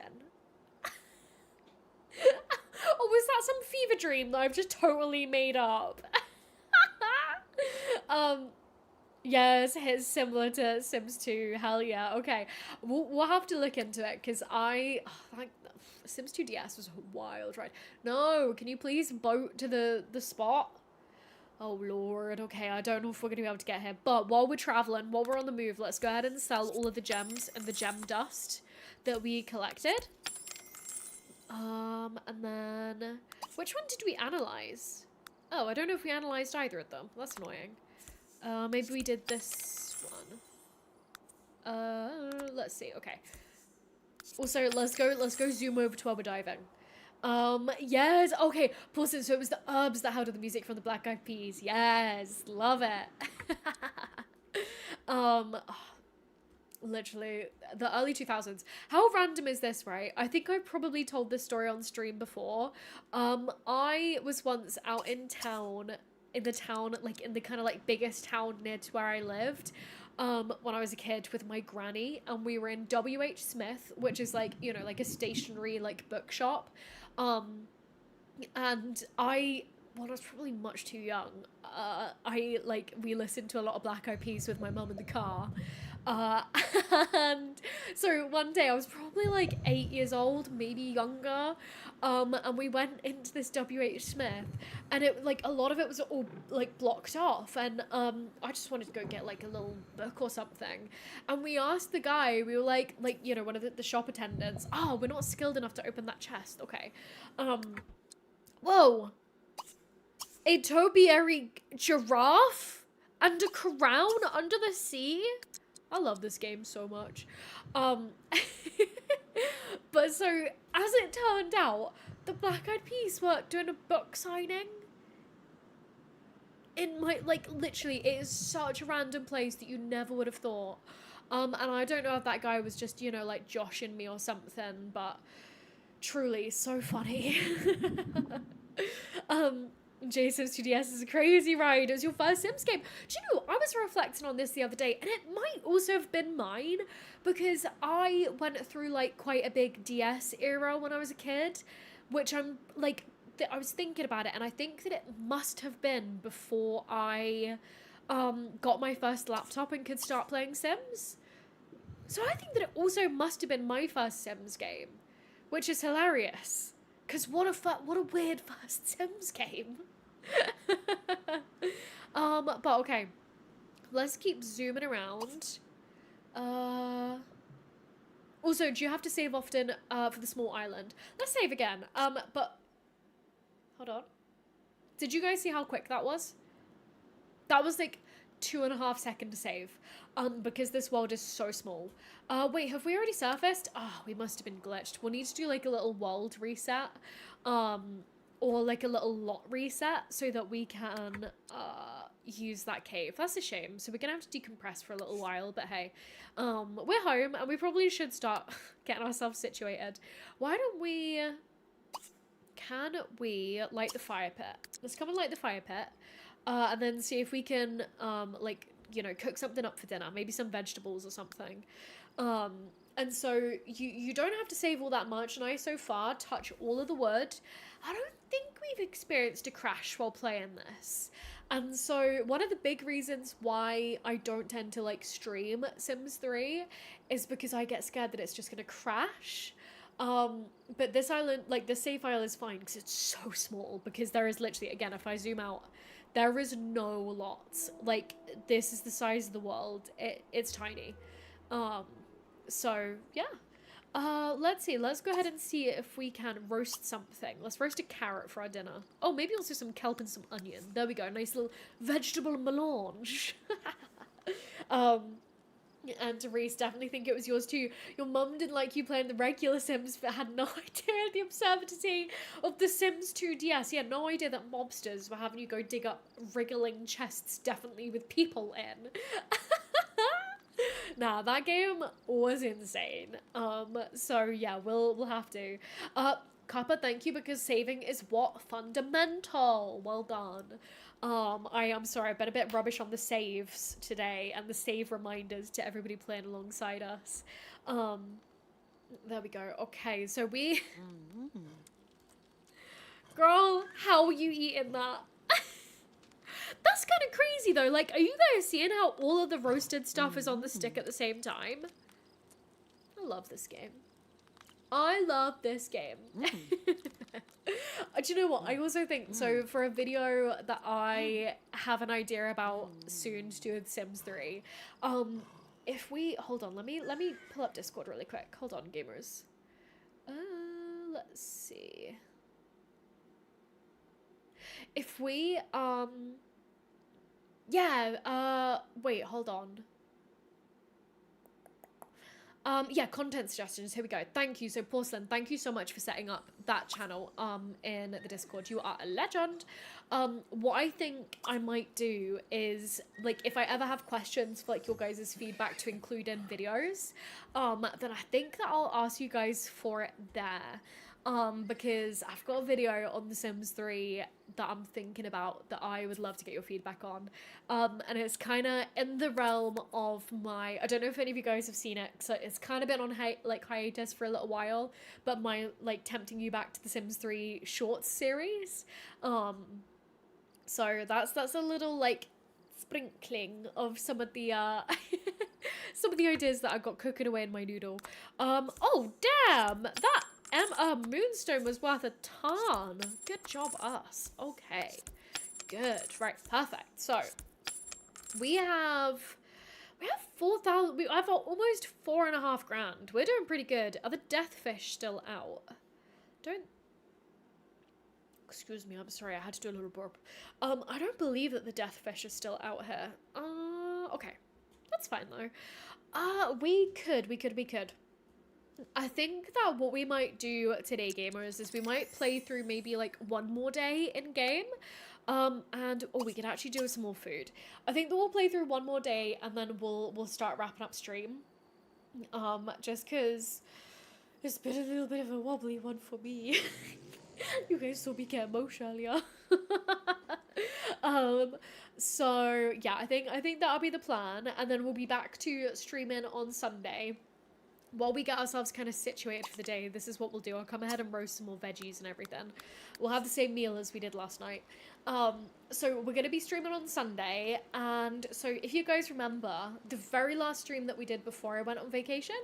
Or was that some fever dream that I've just totally made up? Yes, it's similar to Sims 2. Hell yeah. Okay, we'll have to look into it because like Sims 2 DS was a wild ride. No, can you please boat to the spot? Oh lord, okay, I don't know if we're gonna be able to get here, but while we're traveling, while we're on the move, let's go ahead and sell all of the gems and the gem dust that we collected. And then, which one did we analyze? Oh, I don't know if we analyzed either of them. That's annoying. Maybe we did this one. Let's see, okay. Also, let's go zoom over to where we're diving. Yes, okay, Paulson, so it was the herbs that held the music from the Black Eyed Peas. Yes, love it. Literally, the early 2000s. How random is this, right? I think I probably told this story on stream before. I was once out in the town, like in the kind of like biggest town near to where I lived, when I was a kid with my granny, and we were in W.H. Smith, which is like, you know, like a stationary like bookshop. And when I was probably much too young, we listened to a lot of Black Eyed Peas with my mum in the car. And so one day I was probably like 8 years old, maybe younger, and we went into this W.H. Smith, and it like a lot of it was all like blocked off, and I just wanted to go get like a little book or something, and we asked the guy, we were like you know, one of the shop attendants, oh, we're not skilled enough to open that chest. Okay, whoa, a topiary giraffe and a crown under the sea. I love this game so much. But so, as it turned out, the Black Eyed Peas were doing a book signing in my, like, literally, it is such a random place that you never would have thought. And I don't know if that guy was just, you know, like, joshing me or something, but truly, so funny. Jason's 2DS is a crazy ride. It was your first Sims game. Do you know, I was reflecting on this the other day, and it might also have been mine, because I went through like quite a big DS era when I was a kid, which I'm like, I was thinking about it, and I think that it must have been before I got my first laptop and could start playing Sims. So I think that it also must have been my first Sims game, which is hilarious. Because what a weird first Sims game. But okay. Let's keep zooming around. Also, do you have to save often for the small island? Let's save again. But hold on. Did you guys see how quick that was? That was like 2.5 seconds to save. Because this world is so small. Wait, have we already surfaced? Oh, we must have been glitched. We'll need to do like a little world reset. Or like a little lot reset so that we can use that cave. That's a shame. So we're gonna have to decompress for a little while, but hey. We're home and we probably should start getting ourselves situated. Why don't we... Can we light the fire pit? Let's come and light the fire pit. And then see if we can, like, you know, cook something up for dinner, maybe some vegetables or something. And so you don't have to save all that much, and I so far touch all of the wood. I don't think we've experienced a crash while playing this. And so one of the big reasons why I don't tend to like stream Sims 3 is because I get scared that it's just gonna crash. But this island, like the save file is fine because it's so small, because there is literally, again, if I zoom out, there is no lots. Like, this is the size of the world. It's tiny. So yeah. Let's see. Let's go ahead and see if we can roast something. Let's roast a carrot for our dinner. Oh, maybe also some kelp and some onion. There we go. Nice little vegetable melange. And Therese, definitely think it was yours too. Your mum didn't like you playing the regular Sims, but had no idea the absurdity of the Sims 2DS. Yeah, no idea that mobsters were having you go dig up wriggling chests, definitely with people in. Nah, that game was insane. So yeah, we'll have to. Kappa, thank you, because saving is what? Fundamental. Well done. I am sorry, I've been a bit rubbish on the saves today and the save reminders to everybody playing alongside us. There we go. Okay, so we... Girl, how are you eating that? That's kind of crazy though. Like, are you guys seeing how all of the roasted stuff is on the stick at the same time? I love this game. I love this game. Do you know what? I also think, so for a video that I have an idea about soon to do with Sims 3, if we, hold on, let me pull up Discord really quick. Hold on, gamers. Let's see. If we, yeah, wait, hold on. Yeah, content suggestions, here we go. Thank you. So Porcelain, thank you so much for setting up that channel in the Discord. You are a legend. What I think I might do is, like, if I ever have questions for like your guys' feedback to include in videos, then I think that I'll ask you guys for it there. Because I've got a video on The Sims 3 that I'm thinking about that I would love to get your feedback on. And it's kind of in the realm of my, I don't know if any of you guys have seen it, so it's kind of been on hiatus for a little while, but my like tempting you back to The Sims 3 shorts series. So that's a little like sprinkling of some of the some of the ideas that I got cooking away in my noodle. Oh damn, that Moonstone was worth a ton. Good job, us. Okay, good. Right, perfect. So we have 4,000. We have almost 4.5 grand. We're doing pretty good. Are the deathfish still out? Don't. Excuse me. I'm sorry. I had to do a little burp. I don't believe that the deathfish is still out here. Okay, that's fine though. We could. I think that what we might do today, gamers, is we might play through maybe like one more day in game. And we can actually do some more food. I think that we'll play through one more day and then we'll start wrapping up stream. Just because it's been a little bit of a wobbly one for me. You guys saw me get emotional earlier. So yeah, I think that'll be the plan, and then we'll be back to streaming on Sunday. While we get ourselves kind of situated for the day, this is what we'll do. I'll come ahead and roast some more veggies and everything. We'll have the same meal as we did last night. So we're going to be streaming on Sunday. And so if you guys remember, the very last stream that we did before I went on vacation,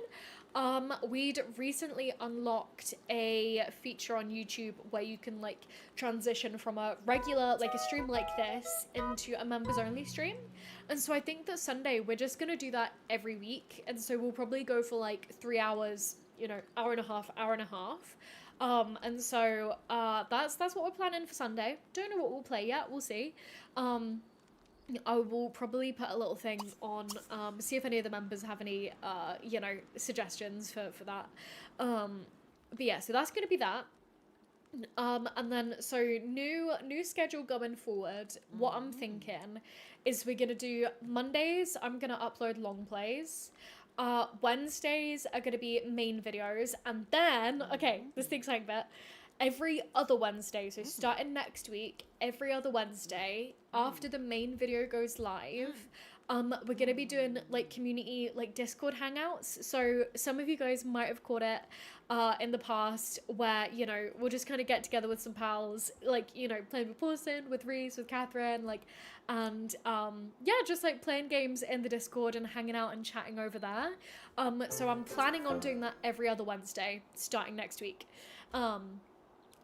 we'd recently unlocked a feature on YouTube where you can like transition from a regular, like a stream like this into a members only stream. And so I think that Sunday we're just going to do that every week. And so we'll probably go for like 3 hours, you know, hour and a half. And so that's what we're planning for Sunday. Don't know what we'll play yet. We'll see. I will probably put a little thing on, see if any of the members have any, you know, suggestions for that. But yeah, so that's going to be that. And then, so new schedule going forward, what I'm thinking is we're going to do Mondays, I'm going to upload long plays. Wednesdays are going to be main videos. And then, okay, this thing's like that. Every other Wednesday, so starting next week, every other Wednesday, after the main video goes live, we're gonna be doing like community like Discord hangouts. So some of you guys might have caught it in the past where, you know, we'll just kind of get together with some pals, like, you know, playing with Paulson, with Reese, with Catherine, like, and yeah, just like playing games in the Discord and hanging out and chatting over there. So I'm planning on doing that every other Wednesday starting next week.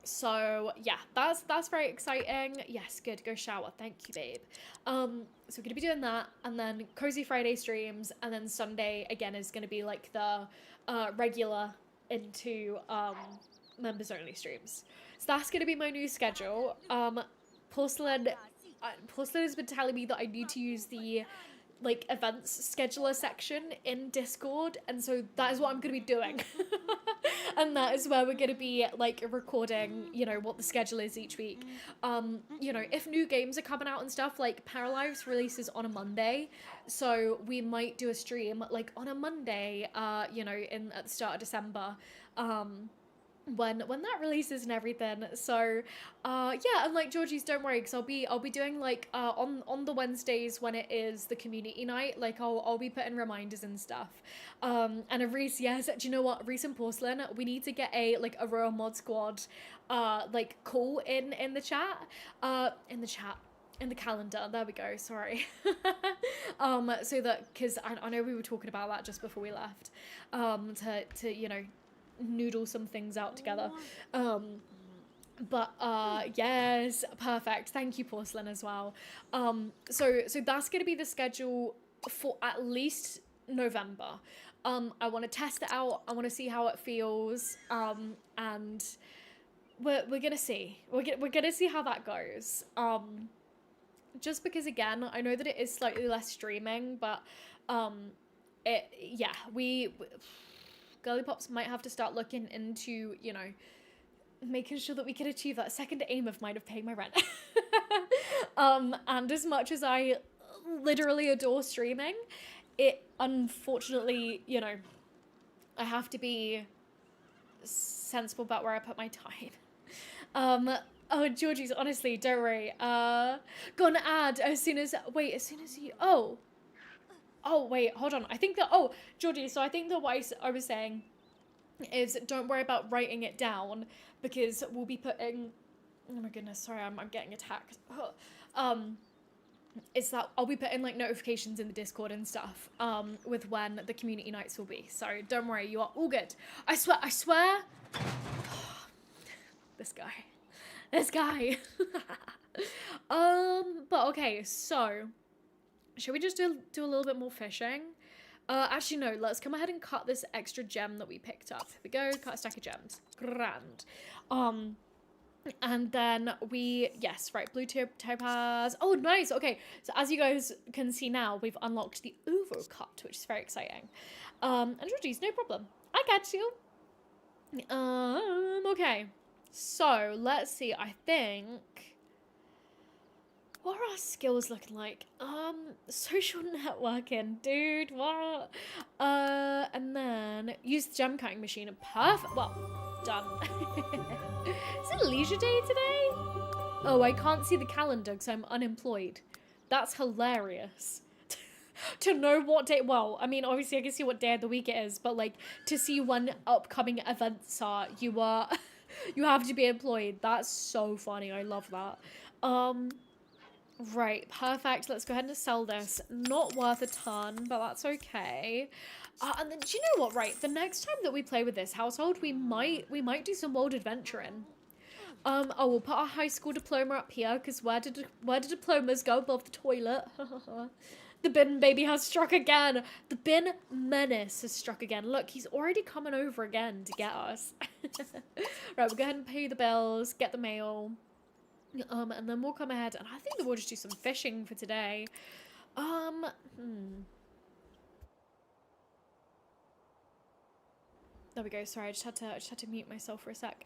So yeah, that's very exciting. Yes, good. Go shower. Thank you, babe. So we're gonna be doing that, and then Cozy Friday streams, and then Sunday again is gonna be like the regular into members only streams. So that's gonna be my new schedule. Porcelain, Porcelain has been telling me that I need to use the like events scheduler section in Discord, and so that is what I'm gonna be doing. And that is where we're gonna be like recording, you know, what the schedule is each week. You know, if new games are coming out and stuff, like Paralives releases on a Monday, so we might do a stream like on a Monday, you know, at the start of December. When that releases and everything. So yeah, and like Georgie's, don't worry, because I'll be doing like on the Wednesdays when it is the community night, like I'll be putting reminders and stuff. And a Reese, yes, do you know what, Reese and Porcelain, we need to get a like a Royal Mod Squad like call in the chat, in the calendar, there we go, sorry. So that, because I know we were talking about that just before we left, to you know, noodle some things out together. But yes, perfect, thank you, Porcelain, as well. So that's gonna be the schedule for at least November. I want to test it out, I want to see how it feels, and we're gonna see, we're gonna see how that goes. Just because, again, I know that it is slightly less streaming, but we Girly Pops might have to start looking into, you know, making sure that we can achieve that second aim of mine of paying my rent. And as much as I literally adore streaming, it unfortunately, you know, I have to be sensible about where I put my time. Oh, Georgie's, honestly, don't worry. Gonna add as soon as you, oh, wait, hold on. I think that, Georgie, so I think that what I was saying is don't worry about writing it down, because we'll be putting, oh my goodness, sorry, I'm getting attacked. It's that I'll be putting like notifications in the Discord and stuff, with when the community nights will be. So don't worry, you are all good. I swear. This guy. But okay, so should we just do a little bit more fishing? Actually, no, let's come ahead and cut this extra gem that we picked up. Here we go, cut a stack of gems. Grand. And then yes, right, blue topaz. Oh, nice, okay. So as you guys can see now, we've unlocked the overcut, which is very exciting. And Georgie's, no problem. I got you. Okay. So, let's see, I think... What are our skills looking like? Social networking, dude, what? And then use the gem cutting machine. Perfect. Well, done. Is it leisure day today? Oh, I can't see the calendar because I'm unemployed. That's hilarious. To know what day, well, I mean, obviously I can see what day of the week it is, but like to see when upcoming events are, you have to be employed. That's so funny. I love that. Right, perfect. Let's go ahead and sell this. Not worth a ton, but that's okay. And then, do you know what? Right, the next time that we play with this household, we might do some world adventuring. We'll put our high school diploma up here, because where did diplomas go? Above the toilet? The bin baby has struck again. The bin menace has struck again. Look, he's already coming over again to get us. Right, we'll go ahead and pay the bills, get the mail. And then we'll come ahead, and I think that we'll just do some fishing for today. There we go. Sorry, I just had to mute myself for a sec.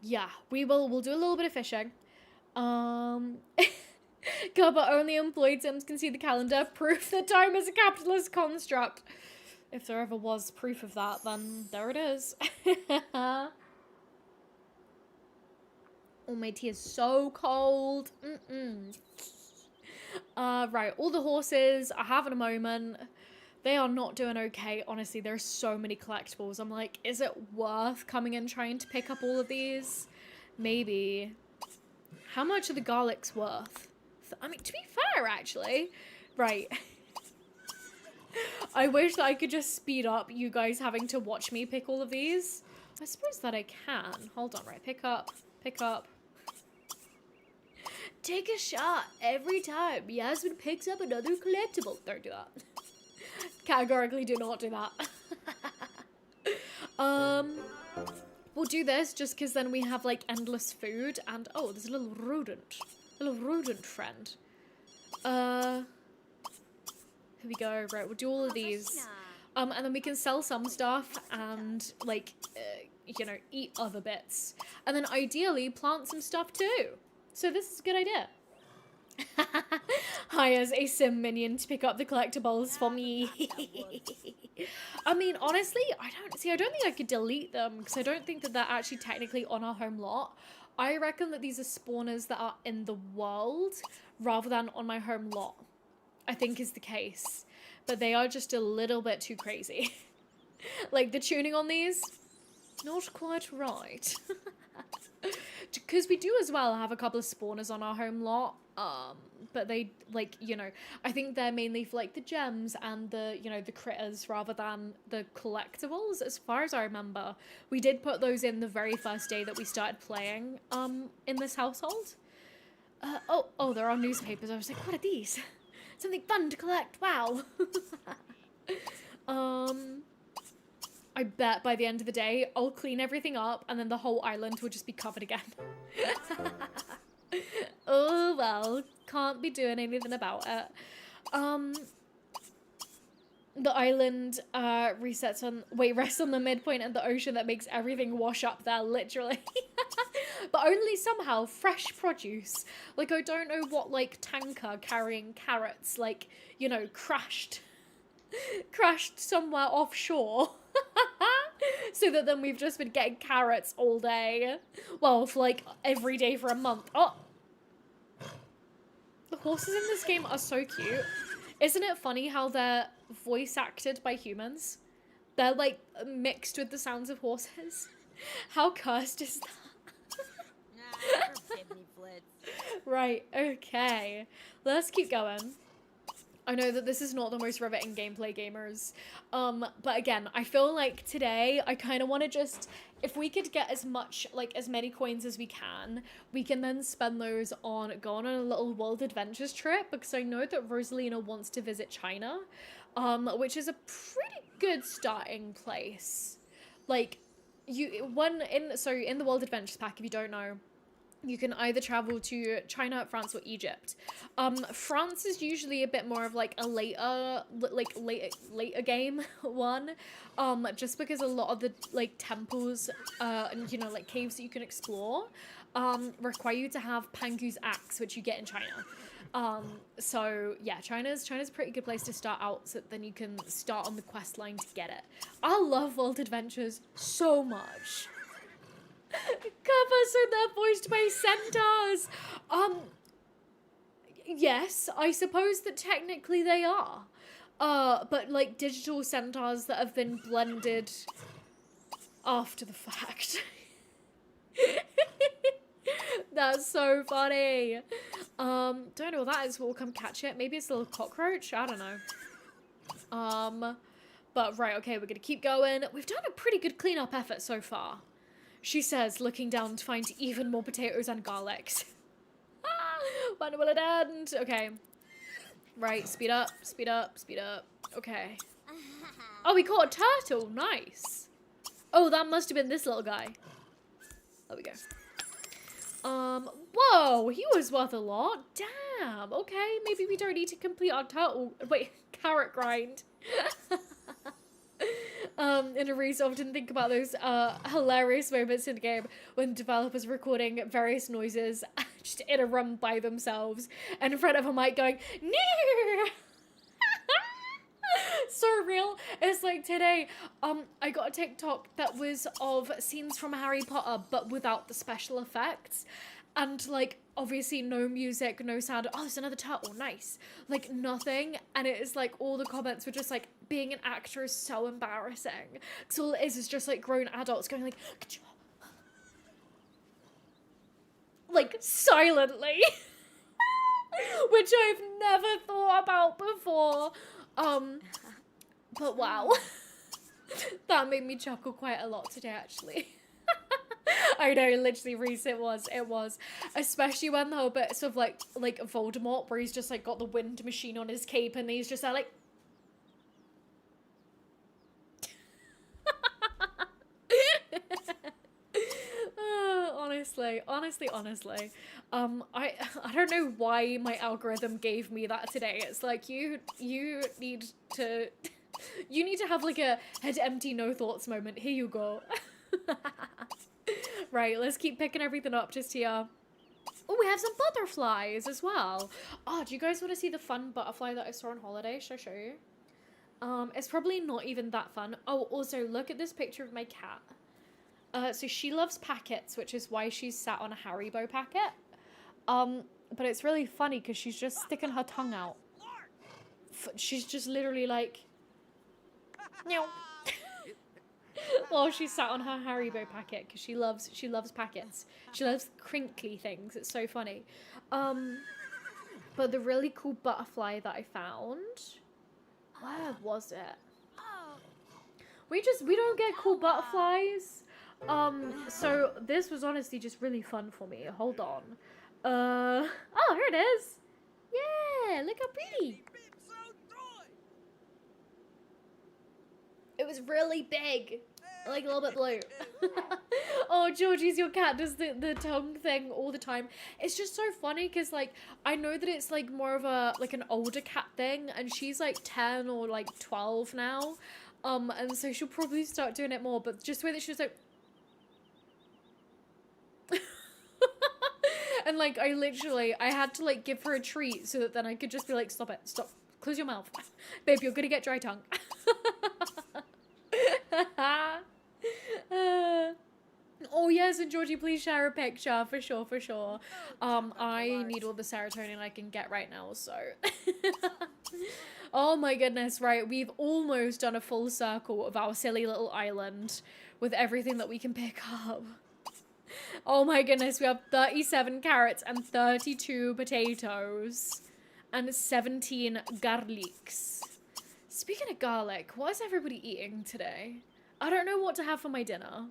Yeah, we'll do a little bit of fishing. God, but only employed Sims can see the calendar. Proof that time is a capitalist construct. If there ever was proof of that, then there it is. Oh, my tea is so cold. Right, all the horses are having a moment. They are not doing okay. Honestly, there's so many collectibles. I'm like, is it worth coming and trying to pick up all of these? Maybe. How much are the garlics worth? I mean, to be fair, actually. Right. I wish that I could just speed up you guys having to watch me pick all of these. I suppose that I can. Hold on, right. Pick up. Pick up. Take a shot every time Yasmin picks up another collectible. Don't do that. Categorically do not do that. We'll do this just because then we have like endless food and oh, there's a little rodent. A little rodent friend. Here we go. Right, we'll do all of these. And then we can sell some stuff and like, you know, eat other bits. And then ideally plant some stuff too. So this is a good idea. Hires a sim minion to pick up the collectibles for me. I mean, honestly, I don't think I could delete them because I don't think that they're actually technically on our home lot. I reckon that these are spawners that are in the world rather than on my home lot, I think is the case. But they are just a little bit too crazy. Like the tuning on these, not quite right. Because we do as well have a couple of spawners on our home lot, but they, like, you know, I think they're mainly for, like, the gems and the, you know, the critters rather than the collectibles, as far as I remember. We did put those in the very first day that we started playing, in this household. Oh, there are newspapers. I was like, what are these? Something fun to collect, wow. I bet by the end of the day, I'll clean everything up and then the whole island will just be covered again. Oh, well, can't be doing anything about it. The island rests on the midpoint of the ocean that makes everything wash up there, literally. But only somehow fresh produce. Like, I don't know what, like, tanker carrying carrots, like, you know, crashed somewhere offshore. So that then we've just been getting carrots all day. Well, for like every day for a month. Oh! The horses in this game are so cute. Isn't it funny how they're voice acted by humans? They're like mixed with the sounds of horses. How cursed is that? Right, okay. Let's keep going. I know that this is not the most riveting gameplay, gamers. But again, I feel like today I kind of want to just, if we could get as many coins as we can then spend those on going on a little world adventures trip, because I know that Rosalina wants to visit China, which is a pretty good starting place. Like, in the world adventures pack, if you don't know, you can either travel to China, France, or Egypt. France is usually a bit more of like a later game one, just because a lot of the like temples, and you know, like caves that you can explore, require you to have Pangu's axe, which you get in China. So yeah, China's a pretty good place to start out, so then you can start on the quest line to get it. I love world adventures so much. Covers, so they're voiced by centaurs. Yes, I suppose that technically they are. But like digital centaurs that have been blended after the fact. That's so funny. Don't know what that is, but we'll come catch it. Maybe it's a little cockroach? I don't know. But right, okay, we're gonna keep going. We've done a pretty good cleanup effort so far, she says, looking down to find even more potatoes and garlics. When will it end? Okay. Right, speed up, speed up, speed up. Okay. Oh, we caught a turtle. Nice. Oh, that must have been this little guy. There we go. Whoa, he was worth a lot. Damn. Okay, maybe we don't need to complete our turtle. Wait, carrot grind. In a race, I often think about those hilarious moments in the game when developers recording various noises just in a room by themselves and in front of a mic going, "Nee!" So real. It's like today, I got a TikTok that was of scenes from Harry Potter, but without the special effects. And like, obviously no music, no sound. Oh, there's another turtle, nice. Like nothing, and it is like all the comments were just like, being an actor is so embarrassing. Because all it is just like grown adults going like silently. Which I've never thought about before. But wow. That made me chuckle quite a lot today, actually. I know, literally, Reese, it was. Especially when the whole bits of, like Voldemort, where he's just, like, got the wind machine on his cape, and he's just there, like... honestly. I don't know why my algorithm gave me that today. It's like, you need to... You need to have, like, a head empty, no thoughts moment. Here you go. Right, let's keep picking everything up just here. Oh, we have some butterflies as well. Oh, do you guys want to see the fun butterfly that I saw on holiday? Should I show you? It's probably not even that fun. Oh, also, look at this picture of my cat. So she loves packets, which is why she's sat on a Haribo packet. But it's really funny because she's just sticking her tongue out. She's just literally like... No. Well, she sat on her Haribo packet because she loves packets. She loves crinkly things. It's so funny. But the really cool butterfly that I found, where was it? We don't get cool butterflies. So this was honestly just really fun for me. Hold on. Oh, here it is. Yeah, look how pretty. It was really big, like a little bit blue. Oh, Georgie's, your cat does the tongue thing all the time. It's just so funny because, like, I know that it's, like, more of a, like, an older cat thing, and she's, like, 10 or, like, 12 now. And so she'll probably start doing it more, but just the way that she was, like... And, like, I had to, like, give her a treat so that then I could just be like, stop it, stop, close your mouth. Babe, you're gonna get dry tongue. Oh yes, and Georgie, please share a picture for sure. I need all the serotonin I can get right now, so. Oh my goodness, right, we've almost done a full circle of our silly little island with everything that we can pick up. Oh my goodness, we have 37 carrots and 32 potatoes and 17 garlics. Speaking of garlic, what is everybody eating today? I don't know what to have for my dinner.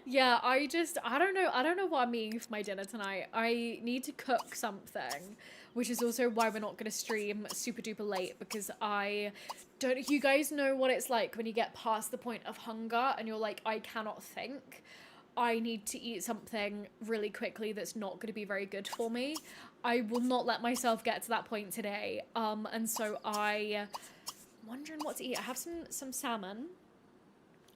Yeah, I don't know what I'm eating for my dinner tonight. I need to cook something, which is also why we're not going to stream super duper late, because you guys know what it's like when you get past the point of hunger and you're like, I cannot think. I need to eat something really quickly that's not going to be very good for me. I will not let myself get to that point today. And so I'm wondering what to eat. I have some salmon.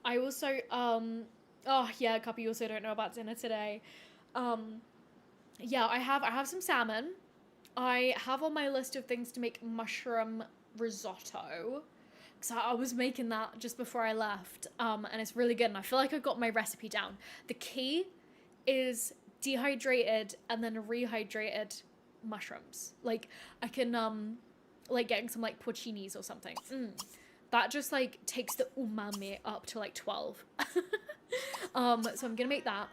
I also, oh yeah, Cuppy, you also don't know about dinner today. Yeah, I have some salmon. I have on my list of things to make mushroom risotto. So I was making that just before I left, and it's really good, and I feel like I got my recipe down. The key is dehydrated and then rehydrated mushrooms. Like, I can, like, getting some, like, porcinis or something. That just, like, takes the umami up to, like, 12. So I'm gonna make that.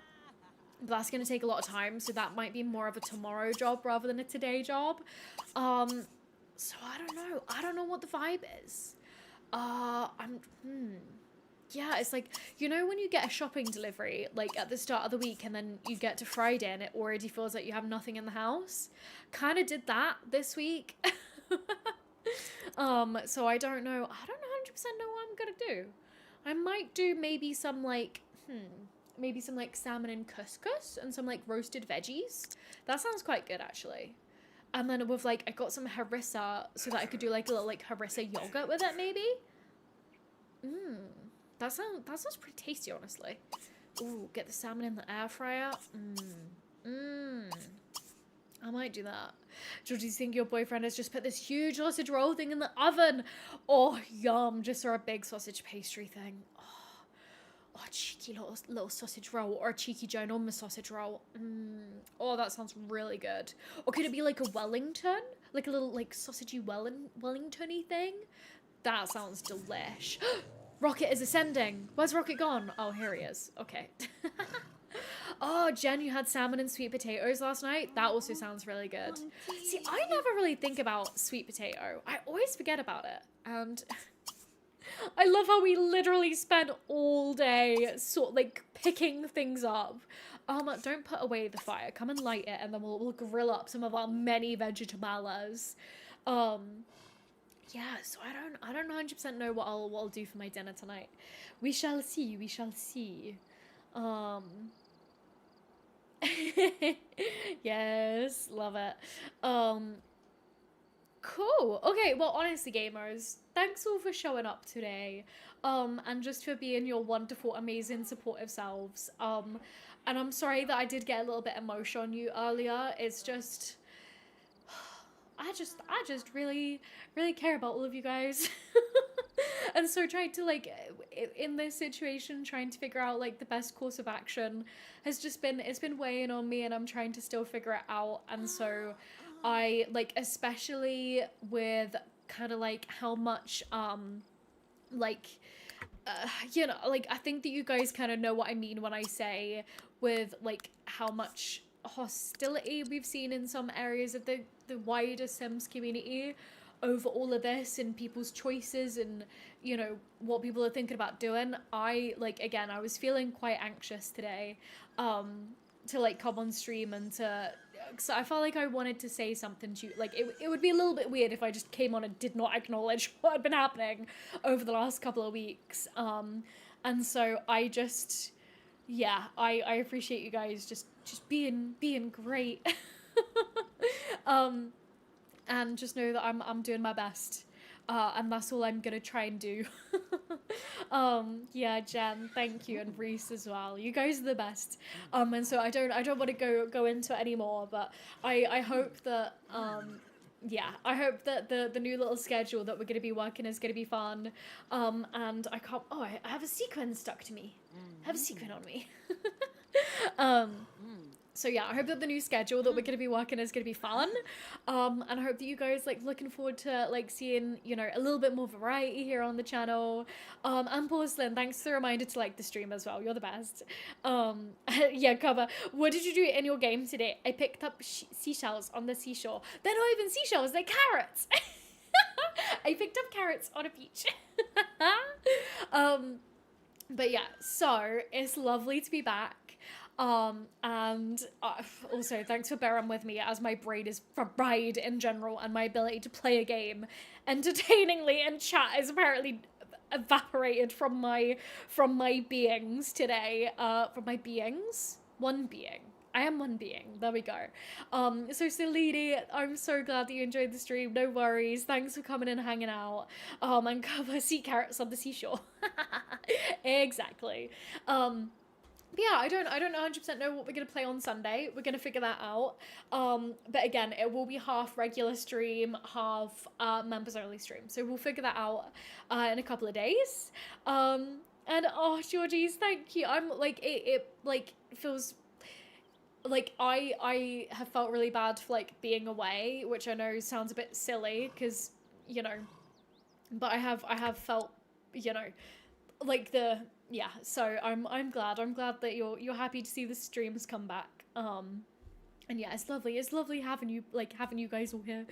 But that's gonna take a lot of time, so that might be more of a tomorrow job rather than a today job. So I don't know what the vibe is. Yeah, it's like, you know when you get a shopping delivery, like at the start of the week, and then you get to Friday and it already feels like you have nothing in the house? Kind of did that this week. So I don't 100% know what I'm gonna do. I might do maybe some like, salmon and couscous and some like roasted veggies. That sounds quite good actually. And then with, like, I got some harissa so that I could do, like, a little, like, harissa yogurt with it, maybe? That sounds pretty tasty, honestly. Ooh, get the salmon in the air fryer. I might do that. Georgie, do you think your boyfriend has just put this huge sausage roll thing in the oven? Oh, yum. Just saw a big sausage pastry thing. Oh, Oh, a cheeky little sausage roll, or a cheeky ginormous sausage roll. Oh, that sounds really good. Or could it be like a Wellington? Like a little like sausagey Wellington-y thing? That sounds delish. Rocket is ascending. Where's Rocket gone? Oh, here he is. Okay. Oh, Jen, you had salmon and sweet potatoes last night? That also sounds really good. See, I never really think about sweet potato. I always forget about it. And I love how we literally spent all day like picking things up. Don't put away the fire. Come and light it, and then we'll grill up some of our many vegetables. Yeah, so I don't 100% know what I'll do for my dinner tonight. We shall see. We shall see. Yes, love it. Cool. Okay, well, honestly, gamers, thanks all for showing up today. And just for being your wonderful, amazing, supportive selves. And I'm sorry that I did get a little bit emotional on you earlier. It's just I just really, really care about all of you guys. And so trying to like, in this situation, trying to figure out like the best course of action has just been, it's been weighing on me, and I'm trying to still figure it out. And so I like, especially with kind of like how much, like, you know, like I think that you guys kind of know what I mean when I say with like how much hostility we've seen in some areas of the wider Sims community over all of this and people's choices and, you know, what people are thinking about doing. I like, again, I was feeling quite anxious today to like come on stream and so I felt like I wanted to say something to you. Like it would be a little bit weird if I just came on and did not acknowledge what had been happening over the last couple of weeks. And so I just, yeah, I appreciate you guys just being great. And just know that I'm doing my best. And that's all I'm gonna try and do. Yeah, Jen, thank you, and Reese as well. You guys are the best. And so I don't want to go into it anymore, but I hope that yeah, I hope that the new little schedule that we're gonna be working is gonna be fun. And I can't. Oh, I have a sequin stuck to me. I have a sequin on me. So yeah, I hope that the new schedule that we're going to be working is going to be fun. And I hope that you guys like looking forward to like seeing, you know, a little bit more variety here on the channel. And Porcelain, thanks for the reminder to like the stream as well. You're the best. Yeah, Cover. What did you do in your game today? I picked up seashells on the seashore. They're not even seashells, they're carrots. I picked up carrots on a beach. But yeah, so it's lovely to be back. And also thanks for bearing with me as my brain is fried in general, and my ability to play a game entertainingly in chat is apparently evaporated from my beings today. From my beings? One being. I am one being. There we go. So Celini, I'm so glad that you enjoyed the stream. No worries. Thanks for coming and hanging out. And cover sea carrots on the seashore. Exactly. But yeah, I don't 100% know what we're going to play on Sunday. We're going to figure that out. But again, it will be half regular stream, half members only stream. So we'll figure that out in a couple of days. And oh, Georgies, thank you. I'm like, it like feels like I have felt really bad for like being away, which I know sounds a bit silly because, you know, but I have felt, you know, like yeah, so I'm glad that you're happy to see the streams come back. And yeah, it's lovely having you guys all here.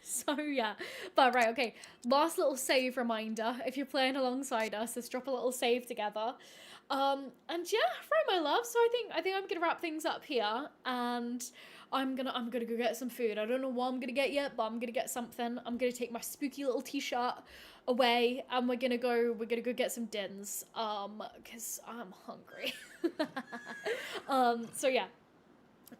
So yeah, but right, okay, last little save reminder, if you're playing alongside us, let's drop a little save together. And yeah, right, my love, so I think I'm gonna wrap things up here, and I'm gonna go get some food. I don't know what I'm gonna get yet, but I'm gonna get something. I'm gonna take my spooky little t-shirt away, and we're gonna go get some dins, because I'm hungry. So yeah,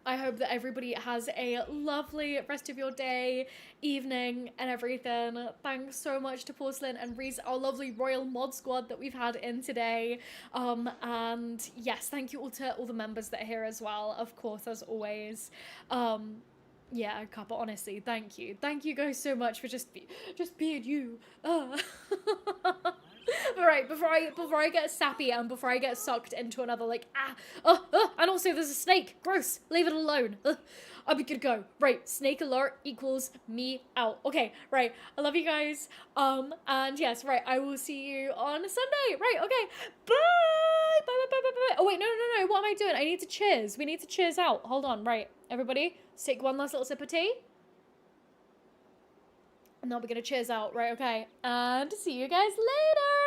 I hope that everybody has a lovely rest of your day, evening, and everything. Thanks so much to Porcelain and Reese, our lovely royal mod squad that we've had in today. And yes, thank you all to all the members that are here as well, of course, as always. Yeah, Kappa, honestly, thank you. Thank you guys so much for just being you. All right, before I get sappy and before I get sucked into another like and also there's a snake. Gross. Leave it alone. I'll be good to go. Right, snake alert equals me out. Okay, right. I love you guys. And yes, right. I will see you on Sunday. Right. Okay. Bye. Bye. Bye. Bye. Bye. Bye. Oh wait, no. What am I doing? I need to cheers. We need to cheers out. Hold on. Right, everybody, take one last little sip of tea. And now we're gonna cheers out. Right. Okay. And see you guys later.